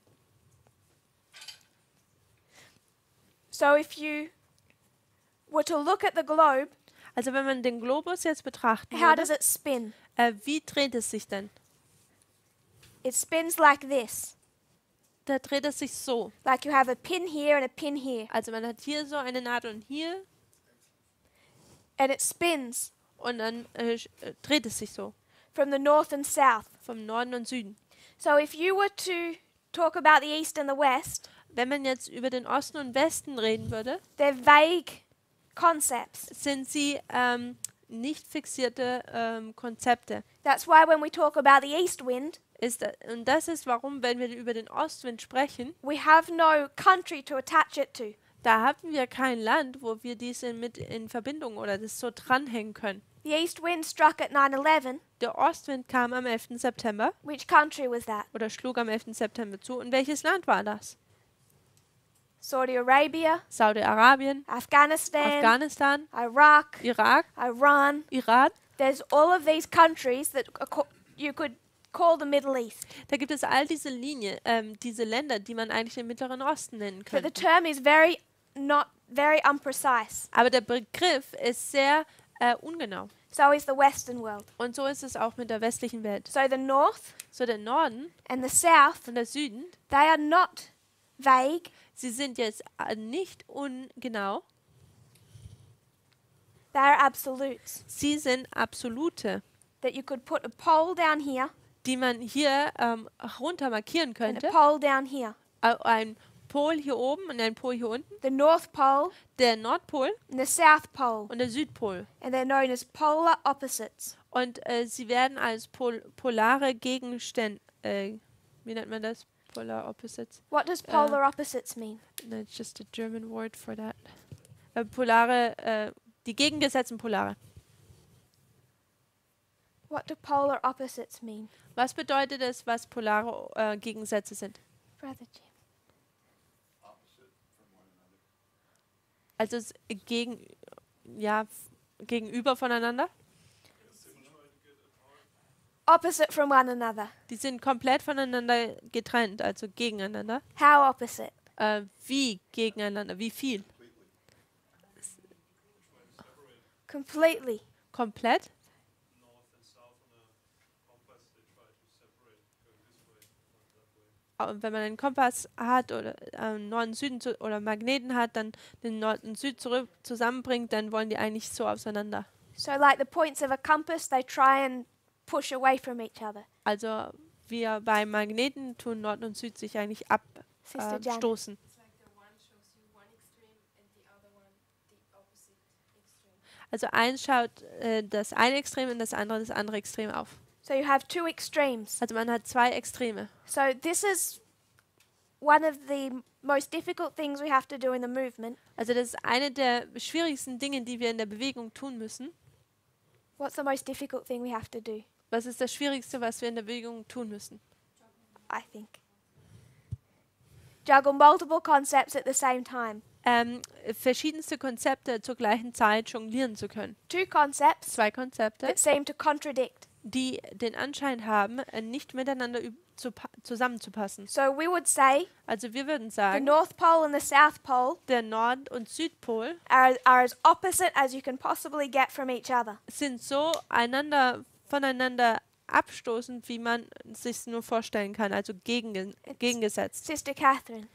A: So if you were to look at the globe,
B: Also wenn man den Globus jetzt betrachten
A: how does
B: würde,
A: it spin?
B: wie dreht es sich denn?
A: It spins like this.
B: Da dreht es sich so.
A: Like you have a pin here and a pin here.
B: Also man hat hier so eine Nadel und hier
A: And it spins
B: und dann dreht es sich so
A: from the north and south.
B: vom Norden und Süden.
A: So if you were to talk about the east and the west,
B: Wenn man jetzt über den Osten und Westen reden würde,
A: they're vague concepts.
B: sind sie nicht fixierte Konzepte.
A: That's why when we talk about the east wind,
B: Und das ist warum, wenn wir über den Ostwind sprechen,
A: we have no country to attach it to.
B: da haben wir kein Land, wo wir diese mit in Verbindung oder das so dranhängen können.
A: The east wind struck at 9/11.
B: Der Ostwind kam am 11. September
A: Which country was that?
B: oder schlug am 11. September zu. Und welches Land war das?
A: Saudi Arabia,
B: Saudi-Arabien,
A: Afghanistan,
B: Afghanistan,
A: Iraq,
B: Irak,
A: Iran,
B: Iran,
A: there's all of these countries that you could call the Middle East.
B: Da gibt es all diese Linien, diese Länder, die man eigentlich den Mittleren Osten nennen
A: But the
B: könnte.
A: term is not very unprecise.
B: Aber der Begriff ist sehr ungenau.
A: So is the Western world.
B: Und so ist es auch mit der westlichen Welt.
A: So the North
B: So der Norden
A: and the South,
B: und der Süden,
A: they are not vague.
B: sie sind jetzt nicht ungenau,
A: They are absolutes.
B: sie sind absolute,
A: That you could put a pole down here
B: die man hier runter markieren
A: and
B: könnte.
A: a pole down here.
B: Ein Pol hier oben und ein Pol hier unten,
A: The North Pole
B: der Nordpol
A: and the South Pole.
B: und der Südpol.
A: And they're known as polar opposites.
B: Und sie werden als polare Gegenstände, wie nennt man das? Polar Opposites.
A: What does polar opposites mean?
B: No, it's just a German word for that. Polare, die gegengesetzten Polare.
A: What do polar opposites mean?
B: Was bedeutet es, was polare Gegensätze sind?
A: Brother Jim.
B: Also gegenüber voneinander.
A: Opposite from one another.
B: Die sind komplett voneinander getrennt, also gegeneinander.
A: How opposite?
B: Wie gegeneinander? Wie viel?
A: Completely.
B: Komplett?
C: North and south on a compass, they try to separate, going this way, not that way.
B: Und wenn man einen Kompass hat oder Norden, Süden oder Magneten hat, dann den Nord und Süd zusammenbringt, dann wollen die eigentlich so auseinander.
A: So like the points of a compass, they try and push away from each other.
B: Also wir beim Magneten tun Nord und Süd sich eigentlich
A: Sister Jan.
B: abstoßen.
F: It's like the one shows you one extreme and the other one the opposite extreme.
B: Also eins schaut das eine Extrem und das andere Extrem auf.
A: So you have two extremes.
B: Also man hat zwei Extreme.
A: So this is one of the most difficult things we have to do in the movement.
B: Also das ist eine der schwierigsten Dinge, die wir in der Bewegung tun müssen.
A: What's the most difficult thing we have to do?
B: Was ist das Schwierigste, was wir in der Bewegung tun müssen?
A: I think. Juggle multiple concepts at the same time.
B: Verschiedenste Konzepte zur gleichen Zeit jonglieren zu können.
A: Two concepts
B: Zwei Konzepte,
A: that seem to contradict.
B: die den Anschein haben, nicht miteinander zusammenzupassen.
A: So we would say
B: Also wir würden
A: the
B: sagen,
A: North Pole and the South Pole
B: der Nord- und Südpol
A: are as opposite as you can possibly get from each other.
B: sind so voneinander abstoßend, wie man sich nur vorstellen kann, also gegengesetzt.
A: Sister Catherine,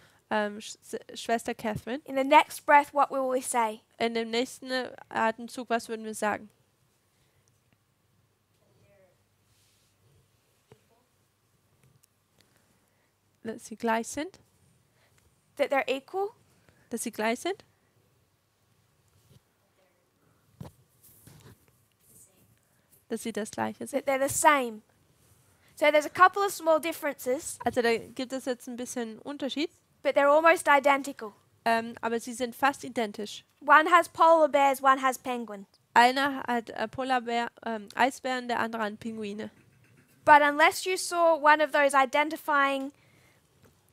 B: Schwester Catherine,
A: in the next breath, what will we say?
B: in dem nächsten Atemzug, was würden wir sagen? Dass sie gleich sind?
A: That they're equal?
B: Dass sie gleich sind? Dass sie das Gleiche sind?
A: That they're the same? So there's a couple of small differences,
B: Also da gibt es jetzt ein bisschen Unterschied,
A: but they're almost identical.
B: aber sie sind fast identisch.
A: One has polar bears, one has penguins.
B: Einer hat Eisbären, der andere hat Pinguine.
A: But unless you saw one of those identifying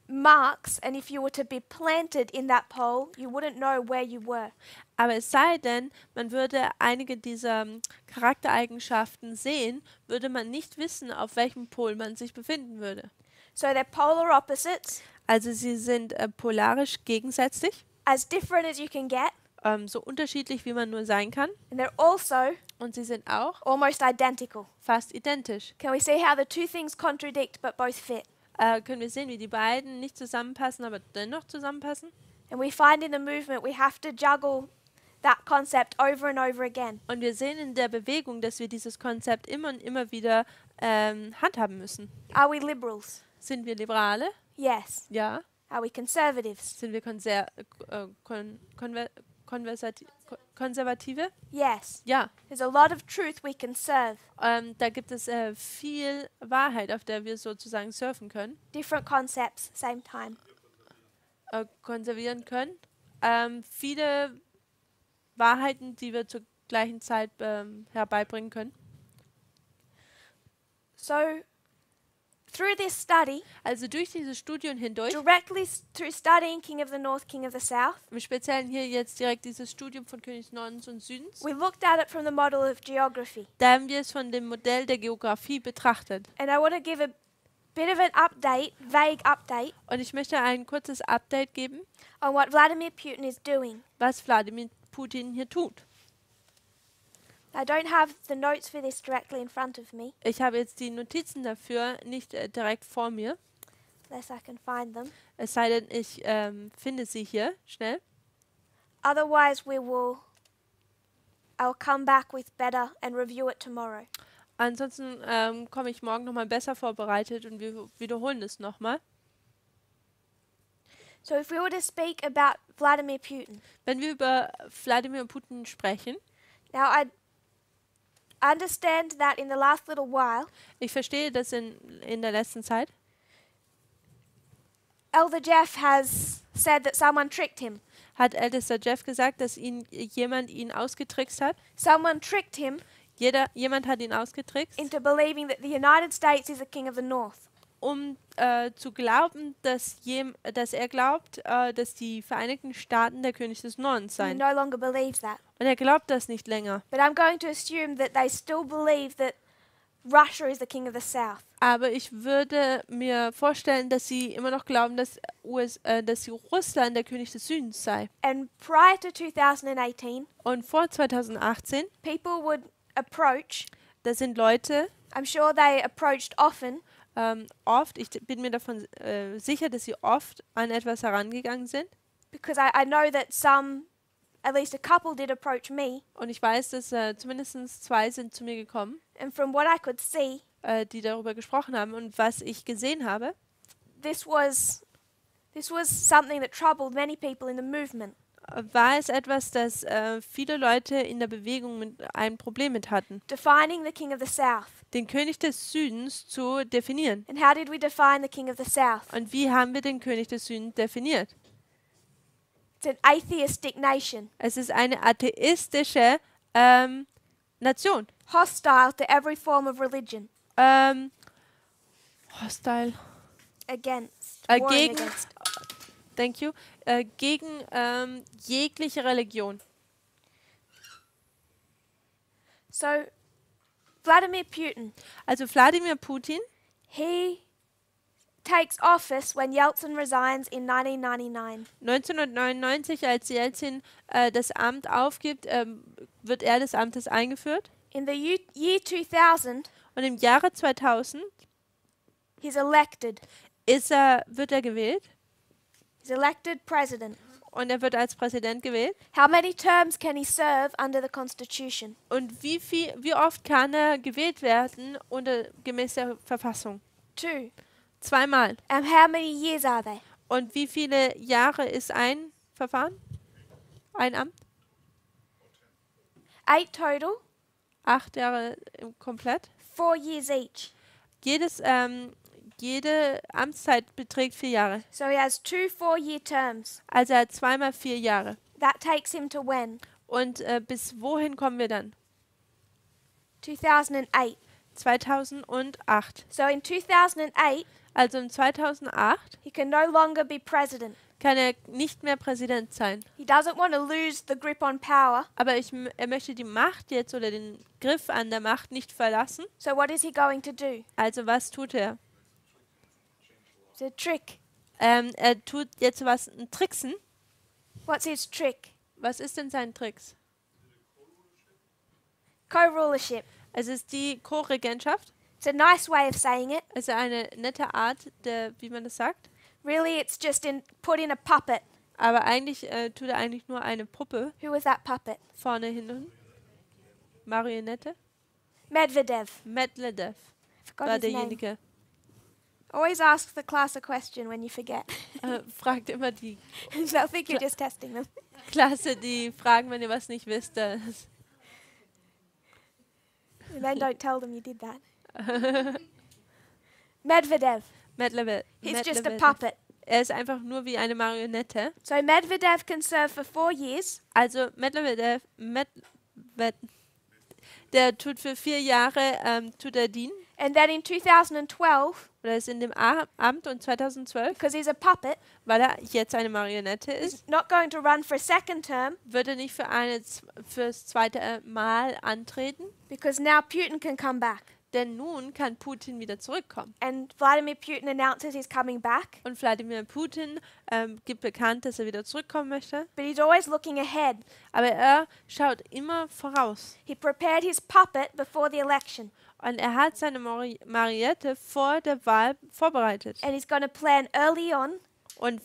A: marks, and if you were to be planted in that pole, you wouldn't know where you were.
B: Aber es sei denn, man würde einige dieser Charaktereigenschaften sehen, würde man nicht wissen, auf welchem Pol man sich befinden würde.
A: So they're polar opposites,
B: Also sie sind polarisch gegensätzlich,
A: as different as you can get,
B: so unterschiedlich wie man nur sein kann.
A: and they're also
B: Und sie sind auch
A: almost identical.
B: fast identisch.
A: Can we see how the two things contradict but both fit?
B: Können wir sehen, wie die beiden nicht zusammenpassen, aber dennoch zusammenpassen?
A: And we find in the movement we have to juggle that concept over and over again.
B: Und wir sehen in der Bewegung, dass wir dieses Konzept immer und immer wieder handhaben müssen.
A: Are we liberals?
B: Sind wir Liberale?
A: Yes.
B: Ja.
A: Are we conservatives?
B: Sind wir Konservative?
A: Yes.
B: Ja.
A: There's a lot of truth we can serve.
B: Da gibt es viel Wahrheit, auf der wir sozusagen surfen können,
A: Different concepts, same time.
B: konservieren können. Viele Wahrheiten, die wir zur gleichen Zeit herbeibbringen können.
A: So, through this study,
B: Also durch diese Studien hindurch,
A: directly through studying King of the North, King of the South,
B: im Speziellen hier jetzt direkt dieses Studium von König Nordens und Südens,
A: we looked at it from the model of geography.
B: da haben wir es von dem Modell der Geografie betrachtet.
A: And I want to give a bit of an update, vague update,
B: Und ich möchte ein kurzes Update geben,
A: on what Vladimir Putin is doing.
B: was Wladimir Putin hier tut.
A: I don't have the notes for this directly in front of me,
B: Ich habe jetzt die Notizen dafür nicht direkt vor mir,
A: unless I can find them.
B: es sei denn, ich finde sie hier schnell.
A: Otherwise, I'll come back with better and review it tomorrow.
B: Ansonsten komme ich morgen nochmal besser vorbereitet und wir wiederholen es nochmal.
A: So if we were to speak about Vladimir Putin,
B: Wenn wir über Wladimir Putin sprechen,
A: now I understand that in the last little while,
B: ich verstehe, dass in der letzten Zeit
A: Elder Jeff has said that someone tricked him.
B: hat ältester Jeff gesagt, dass jemand ihn ausgetrickst hat.
A: Someone tricked him
B: Jemand hat ihn ausgetrickst,
A: into believing that the United States is the king of the North.
B: um zu glauben, dass er glaubt, dass die Vereinigten Staaten der König des Nordens
A: He
B: seien.
A: no longer believes that.
B: Und er glaubt das nicht länger.
A: But I'm going to assume that they still believe that Russia is the king of the South.
B: Aber ich würde mir vorstellen, dass sie immer noch glauben, dass Russland der König des Südens sei.
A: And prior to 2018,
B: Und vor 2018,
A: people would approach,
B: da sind Leute
A: I'm sure they approached often,
B: oft, ich bin mir davon sicher, dass sie oft an etwas herangegangen sind.
A: because I know that some, at least a couple did approach me.
B: Und ich weiß, dass zumindest 2 sind zu mir gekommen,
A: And from what I could see,
B: die darüber gesprochen haben. Und was ich gesehen habe,
A: this was something that troubled many people in the movement.
B: war es etwas, das viele Leute in der Bewegung ein Problem mit hatten.
A: Defining the king of the South.
B: Den König des Südens zu definieren.
A: And how did we define the king of the South?
B: Und wie haben wir den König des Südens definiert?
A: It's an atheistic nation,
B: Es ist eine atheistische Nation.
A: hostile to every form of religion,
B: Hostile.
A: against,
B: Äh,
A: warring
B: gegen-
A: against.
B: Thank you. Gegen jegliche Religion.
A: So, Vladimir Putin,
B: Also Wladimir Putin,
A: he takes office when Yeltsin resigns in 1999.
B: 1999, als Jelzin das Amt aufgibt, wird er des Amtes eingeführt.
A: In the year 2000,
B: Und im Jahre 2000
A: he's elected.
B: wird er gewählt.
A: He's elected president.
B: Und er wird als Präsident gewählt.
A: How many terms can he serve under the Constitution?
B: Und wie oft kann er gewählt werden gemäß der Verfassung?
A: 2.
B: 2-mal.
A: And how many years are they?
B: Und wie viele Jahre ist ein Verfahren? Ein Amt?
A: 8 total,
B: 8 Jahre komplett.
A: 4 years each.
B: Jede Amtszeit beträgt 4 Jahre.
A: So he has 2 4-year terms.
B: Also er hat 2-mal 4 Jahre.
A: That takes him to when?
B: Und bis wohin kommen wir dann?
A: 2008.
B: 2008.
A: So in 2008,
B: Also im 2008
A: he can no longer be president.
B: kann er nicht mehr Präsident sein.
A: He doesn't want to lose the grip on power.
B: Aber er möchte die Macht jetzt oder den Griff an der Macht nicht verlassen.
A: So what is he going to do?
B: Also was tut er?
A: It's a trick.
B: Er tut jetzt ein Tricksen.
A: What's his trick?
B: Was ist denn sein Tricks?
A: Co-rulership.
B: Es ist die Co-Regentschaft.
A: It's a nice way of saying it.
B: Es ist eine nette Art, wie man das sagt.
A: Really, it's just put in a puppet.
B: Aber eigentlich tut er eigentlich nur eine Puppe
A: Who was that puppet?
B: vorne hinten. Marionette.
A: Medvedev.
B: Medvedev
A: Forgot
B: war
A: his name.
B: derjenige.
A: Always ask the class a question when you forget.
B: Fragt immer die
A: They'll think you're just testing them.
B: Klasse, die fragen, wenn ihr was nicht wisst.
A: And then don't tell them you did that. Medvedev. He's just a puppet.
B: Er ist einfach nur wie eine Marionette.
A: So Medvedev can serve for 4 years.
B: Also der tut für 4 Jahre tut er dienen.
A: And then in 2012,
B: oder ist in dem Amt und 2012,
A: because he's a puppet,
B: weil er jetzt eine Marionette ist,
A: he's not going to run for a second term
B: wird er nicht fürs zweite Mal antreten,
A: because now Putin can come back.
B: denn nun kann Putin wieder zurückkommen.
A: And Vladimir Putin announces he's coming back,
B: Und Wladimir Putin gibt bekannt, dass er wieder zurückkommen möchte,
A: but he's always looking ahead.
B: aber er schaut immer voraus.
A: He prepared his puppet before the election,
B: Und er hat seine Marionette vor der Wahl vorbereitet.
A: and he's going to plan early on
B: Und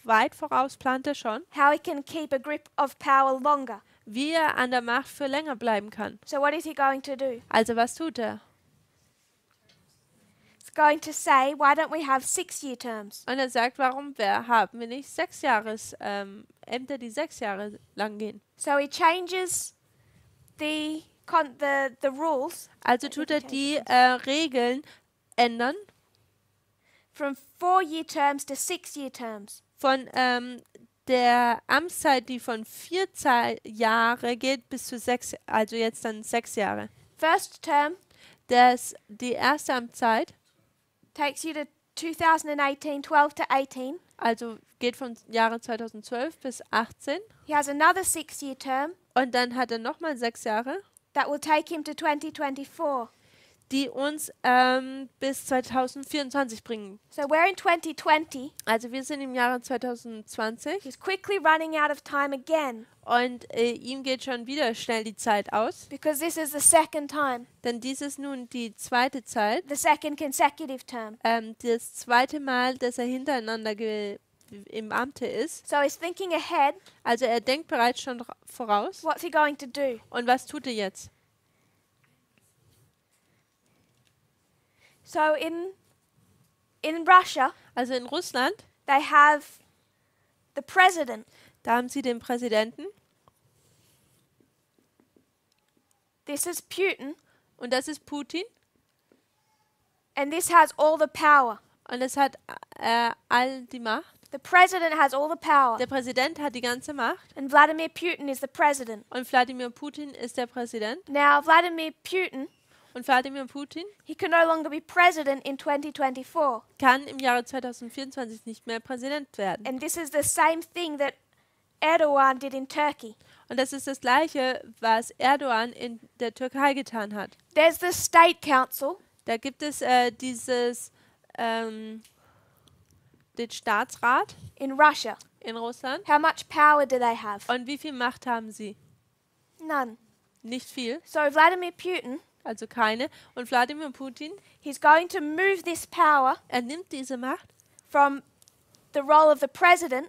B: weit voraus plant er schon,
A: how he can keep a grip of power longer.
B: wie er an der Macht für länger bleiben kann.
A: So what is he going to do?
B: Also was tut er?
A: He's going to say, why don't we have 6-year terms?
B: Und er sagt, warum haben wir nicht 6 Ämter, die 6 Jahre lang gehen?
A: So he changes the rules
B: Also tut er die Regeln ändern
A: from 4-year terms to 6-year terms.
B: von der Amtszeit, die von 4 Jahre geht, bis zu 6, also jetzt dann 6 Jahre.
A: First term
B: Die erste Amtszeit,
A: takes you to 2018, 12 to 18.
B: also geht von Jahre 2012 bis 18.
A: He has another 6-year term
B: Und dann hat er nochmal 6 Jahre,
A: that will take him to 2024.
B: die uns bis 2024 bringen.
A: So we're in 2020.
B: Also wir sind im Jahre 2020
A: He's quickly running out of time again
B: und ihm geht schon wieder schnell die Zeit aus,
A: because this is the second time,
B: denn dies ist nun die zweite Zeit,
A: the second consecutive term.
B: das zweite Mal, dass er hintereinander im Amte ist.
A: So he's thinking ahead.
B: Also er denkt bereits schon voraus.
A: What's he going to do?
B: Und was tut er jetzt?
A: So in Russia,
B: Also in Russland,
A: they have the president.
B: da haben sie den Präsidenten
A: This is Putin,
B: und das ist Putin
A: and this has all the power.
B: und es hat all die Macht.
A: The president has all the power,
B: Der Präsident hat die ganze Macht
A: and Vladimir Putin is the president.
B: und Wladimir Putin ist der Präsident.
A: Now, Vladimir Putin,
B: Und Wladimir Putin
A: he can no longer be president in 2024.
B: kann im Jahre 2024 nicht mehr Präsident werden.
A: And this is the same thing that Erdogan did in Turkey.
B: Und das ist das Gleiche, was Erdogan in der Türkei getan hat.
A: There's the State Council,
B: Da gibt es den Staatsrat
A: in Russia.
B: in Russland.
A: How much power do they have?
B: Und wie viel Macht haben sie?
A: None.
B: Nicht viel,
A: So Vladimir Putin,
B: also keine. Und Wladimir Putin,
A: he's going to move this power
B: er nimmt diese Macht
A: from the role of the president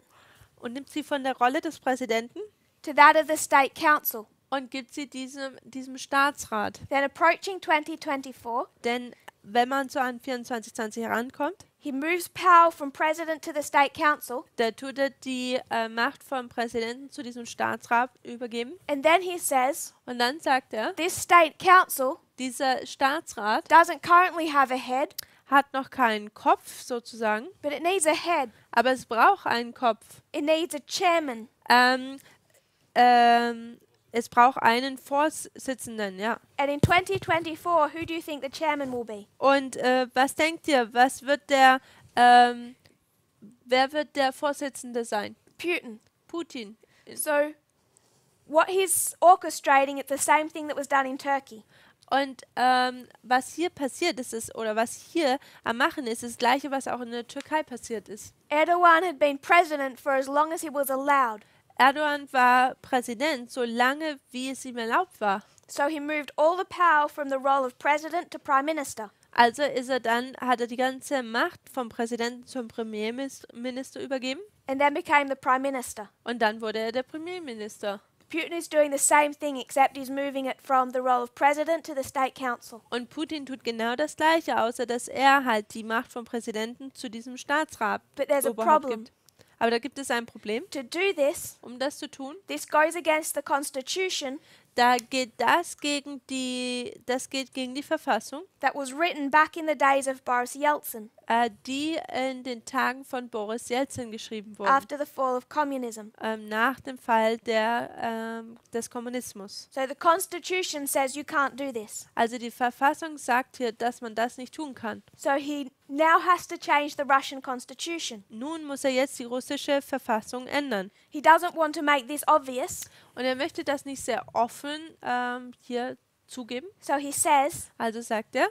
B: und nimmt sie von der Rolle des Präsidenten
A: to that of the State Council.
B: und gibt sie diesem Staatsrat.
A: Then approaching 2024,
B: Denn wenn man so an 24/20 herankommt,
A: he moves power from president to the State Council,
B: da tut er die Macht vom Präsidenten zu diesem Staatsrat übergeben.
A: and then he says,
B: Und dann sagt er,
A: this State Council
B: dieser Staatsrat
A: doesn't currently have a head,
B: hat noch keinen Kopf sozusagen,
A: but it needs a head.
B: aber es braucht einen Kopf.
A: It needs a chairman.
B: Es braucht einen Vorsitzenden, ja.
A: And in 2024, who do you think the chairman will be?
B: Und was denkt ihr, wer wird der Vorsitzende sein?
A: Putin.
B: Putin.
A: So what he's orchestrating, it's the same thing that was done in Turkey.
B: Und was hier passiert ist, oder was hier am Machen ist, das Gleiche, was auch in der Türkei passiert ist.
A: Erdogan had been president for as long as he was allowed.
B: Erdogan war Präsident, so lange wie es ihm erlaubt war.
A: So he moved all the power from the role of president to prime minister.
B: Also hat er die ganze Macht vom Präsidenten zum Premierminister übergeben
A: And then became the prime minister.
B: und dann wurde er der Premierminister.
A: Putin is doing the same thing, except he's moving it from the role of president to the State Council.
B: Und Putin tut genau das Gleiche, außer dass er halt die Macht vom Präsidenten zu diesem Staatsrat
A: But there's a
B: Oberhaupt
A: problem.
B: gibt. Aber da gibt es ein Problem.
A: To do this,
B: Um das zu tun,
A: this goes against the Constitution
B: das geht gegen die Verfassung,
A: that was written back in the days of Boris Yeltsin.
B: die in den Tagen von Boris Jelzin geschrieben wurden,
A: after the fall of communism.
B: nach dem Fall des Kommunismus.
A: So the Constitution says you can't do this.
B: Also die Verfassung sagt hier, dass man das nicht tun kann.
A: So he now has to change the Russian Constitution.
B: Nun muss er jetzt die russische Verfassung ändern.
A: He doesn't want to make this obvious,
B: Und er möchte das nicht sehr offen hier zugeben.
A: so he says,
B: Also sagt er,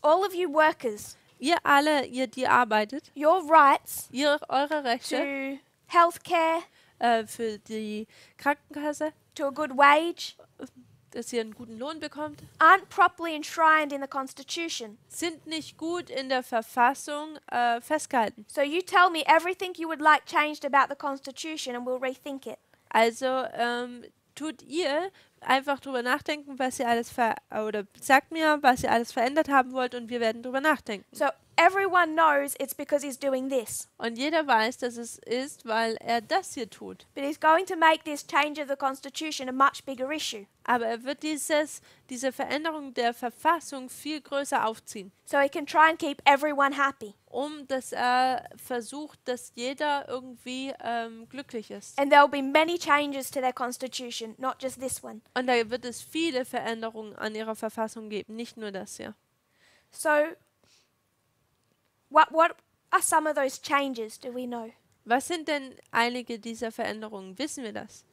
A: all of you workers,
B: ihr alle, ihr die arbeitet,
A: your rights
B: eure Rechte
A: to healthcare,
B: für die Krankenkasse,
A: to a good wage,
B: dass ihr einen guten Lohn bekommt,
A: aren't properly enshrined in the Constitution.
B: sind nicht gut in der Verfassung festgehalten.
A: So you tell me everything you would like changed about the Constitution and we'll rethink it.
B: Also tut ihr einfach drüber nachdenken, was ihr alles oder sagt mir, was ihr alles verändert haben wollt und wir werden drüber nachdenken.
A: So everyone knows it's because he's doing this.
B: Und jeder weiß, dass es ist, weil er das hier tut.
A: But he's going to make this change of the Constitution a much bigger issue.
B: Aber er wird diese Veränderung der Verfassung viel größer aufziehen,
A: So he can try and keep everyone happy.
B: dass er versucht, dass jeder irgendwie glücklich ist.
A: And there'll be many changes to their Constitution, not just this one.
B: Und da wird es viele Veränderungen an ihrer Verfassung geben, nicht nur das hier.
A: So what are some of those changes, do we know?
B: Was sind denn einige dieser Veränderungen? Wissen wir das?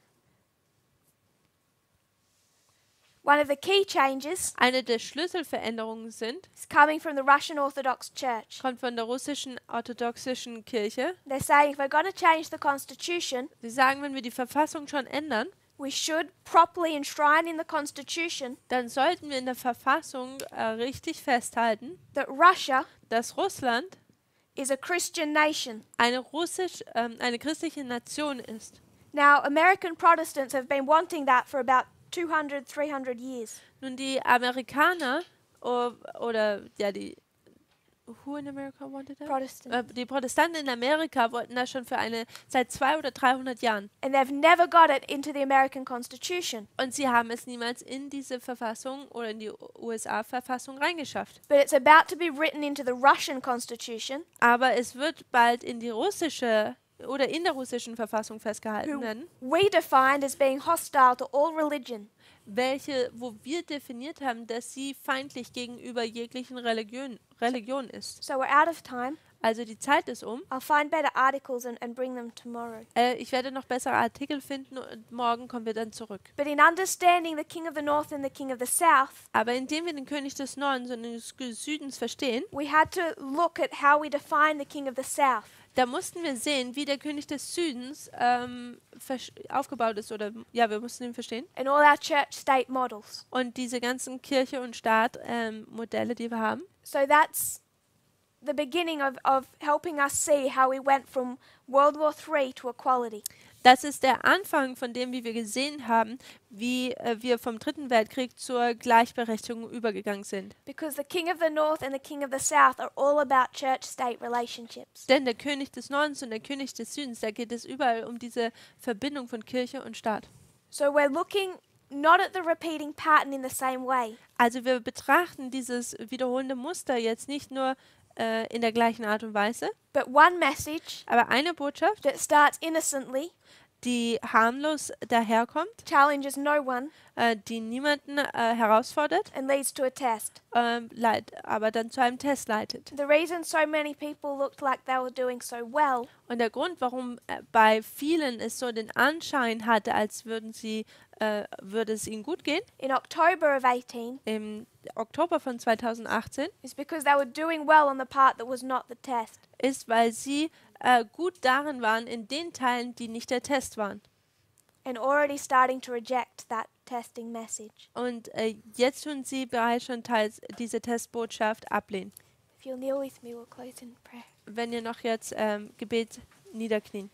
A: One of the key changes
B: Eine der Schlüsselveränderungen
A: is coming from the Russian Orthodox Church.
B: kommt von der russischen orthodoxischen Kirche.
A: They're saying if we're going to change the Constitution,
B: Sie sagen, wenn wir die Verfassung schon ändern,
A: we should properly enshrine in the Constitution
B: dann sollten wir in der Verfassung richtig festhalten,
A: that Russia
B: dass Russland
A: is a Christian nation.
B: eine christliche Nation ist.
A: Now, American Protestants have been wanting that for about 200, 300 years.
B: Nun, die Amerikaner oder die Who in America wanted that?
A: Protestant.
B: Die Protestanten in Amerika wollten das schon seit 200 oder 300 Jahren.
A: And they've never got it into the American Constitution.
B: Und sie haben es niemals in diese Verfassung oder in die USA-Verfassung reingeschafft.
A: But it's about to be written into the Russian Constitution,
B: Aber es wird bald in der russischen Verfassung festgehalten
A: who
B: werden,
A: we defined as being hostile to all religion.
B: wo wir definiert haben, dass sie feindlich gegenüber jeglichen Religion ist.
A: So we're out of time.
B: Also die Zeit ist um.
A: I'll find better articles and bring them tomorrow.
B: Ich werde noch bessere Artikel finden und morgen kommen wir dann zurück.
A: But in understanding the King of the North and the King of the South,
B: Aber indem wir den König des Nordens und des Südens verstehen,
A: we had to look at how we define the King of the South.
B: da mussten wir sehen, wie der König des Südens aufgebaut ist. Wir mussten ihn verstehen.
A: And all our church-state models.
B: Und diese ganzen Kirche- und Staat-Modelle, die wir haben.
A: So that's the beginning of helping us see how we went from World War III to equality.
B: Das ist der Anfang von dem, wie wir gesehen haben, wie wir vom Dritten Weltkrieg zur Gleichberechtigung übergegangen sind.
A: Because the King of the North and the King of the South are all about church-state relationships.
B: Denn der König des Nordens und der König des Südens, da geht es überall um diese Verbindung von Kirche und Staat.
A: So we're looking not at the repeating pattern in the same way,
B: Also wir betrachten dieses wiederholende Muster jetzt nicht nur in der gleichen Art und Weise,
A: but one message
B: aber eine Botschaft,
A: that starts innocently,
B: die harmlos daherkommt,
A: challenges no one,
B: die niemanden herausfordert,
A: and leads to a test.
B: aber dann zu einem Test leitet.
A: The reason so many people looked like they were doing so well
B: Und der Grund, warum bei vielen es so den Anschein hatte, als würde es ihnen gut gehen,
A: in October of 18
B: im Oktober von 2018,
A: is because they were doing well on the part that was not the test.
B: ist, weil sie gut darin waren, in den Teilen, die nicht der Test waren.
A: And already starting to reject that testing message.
B: Und jetzt tun sie bereits schon teils diese Testbotschaft ablehnen.
A: If you'll kneel with me, we'll close in prayer.
B: Wenn ihr noch jetzt Gebet niederknien.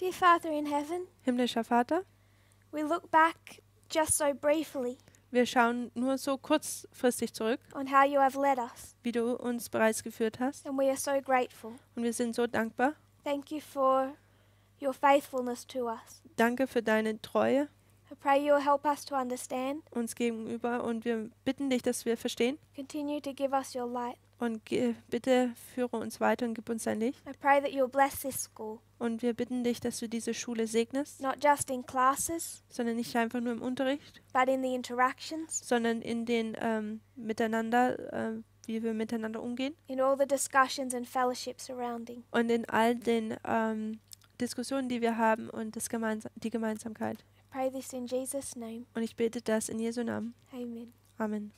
A: Dear Father in heaven,
B: Himmlischer Vater,
A: we look back just so briefly
B: wir schauen nur so kurzfristig zurück,
A: on how you have led us,
B: wie du uns bereits geführt hast.
A: and we are so grateful.
B: Und wir sind so dankbar.
A: Thank you for your faithfulness to us.
B: Danke für deine Treue
A: I pray you'll help us to understand.
B: uns gegenüber und wir bitten dich, dass wir verstehen.
A: Continue to give us your light.
B: Und bitte führe uns weiter und gib uns dein Licht.
A: I pray that you'll bless this school,
B: Und wir bitten dich, dass du diese Schule segnest,
A: not just in classes,
B: sondern nicht einfach nur im Unterricht,
A: but in the interactions,
B: sondern in den Miteinander, wie wir miteinander umgehen
A: in all the discussions and fellowships surrounding.
B: und in all den Diskussionen, die wir haben und die Gemeinsamkeit.
A: I pray this in Jesus' name.
B: Und ich bete das in Jesu Namen.
A: Amen.
B: Amen.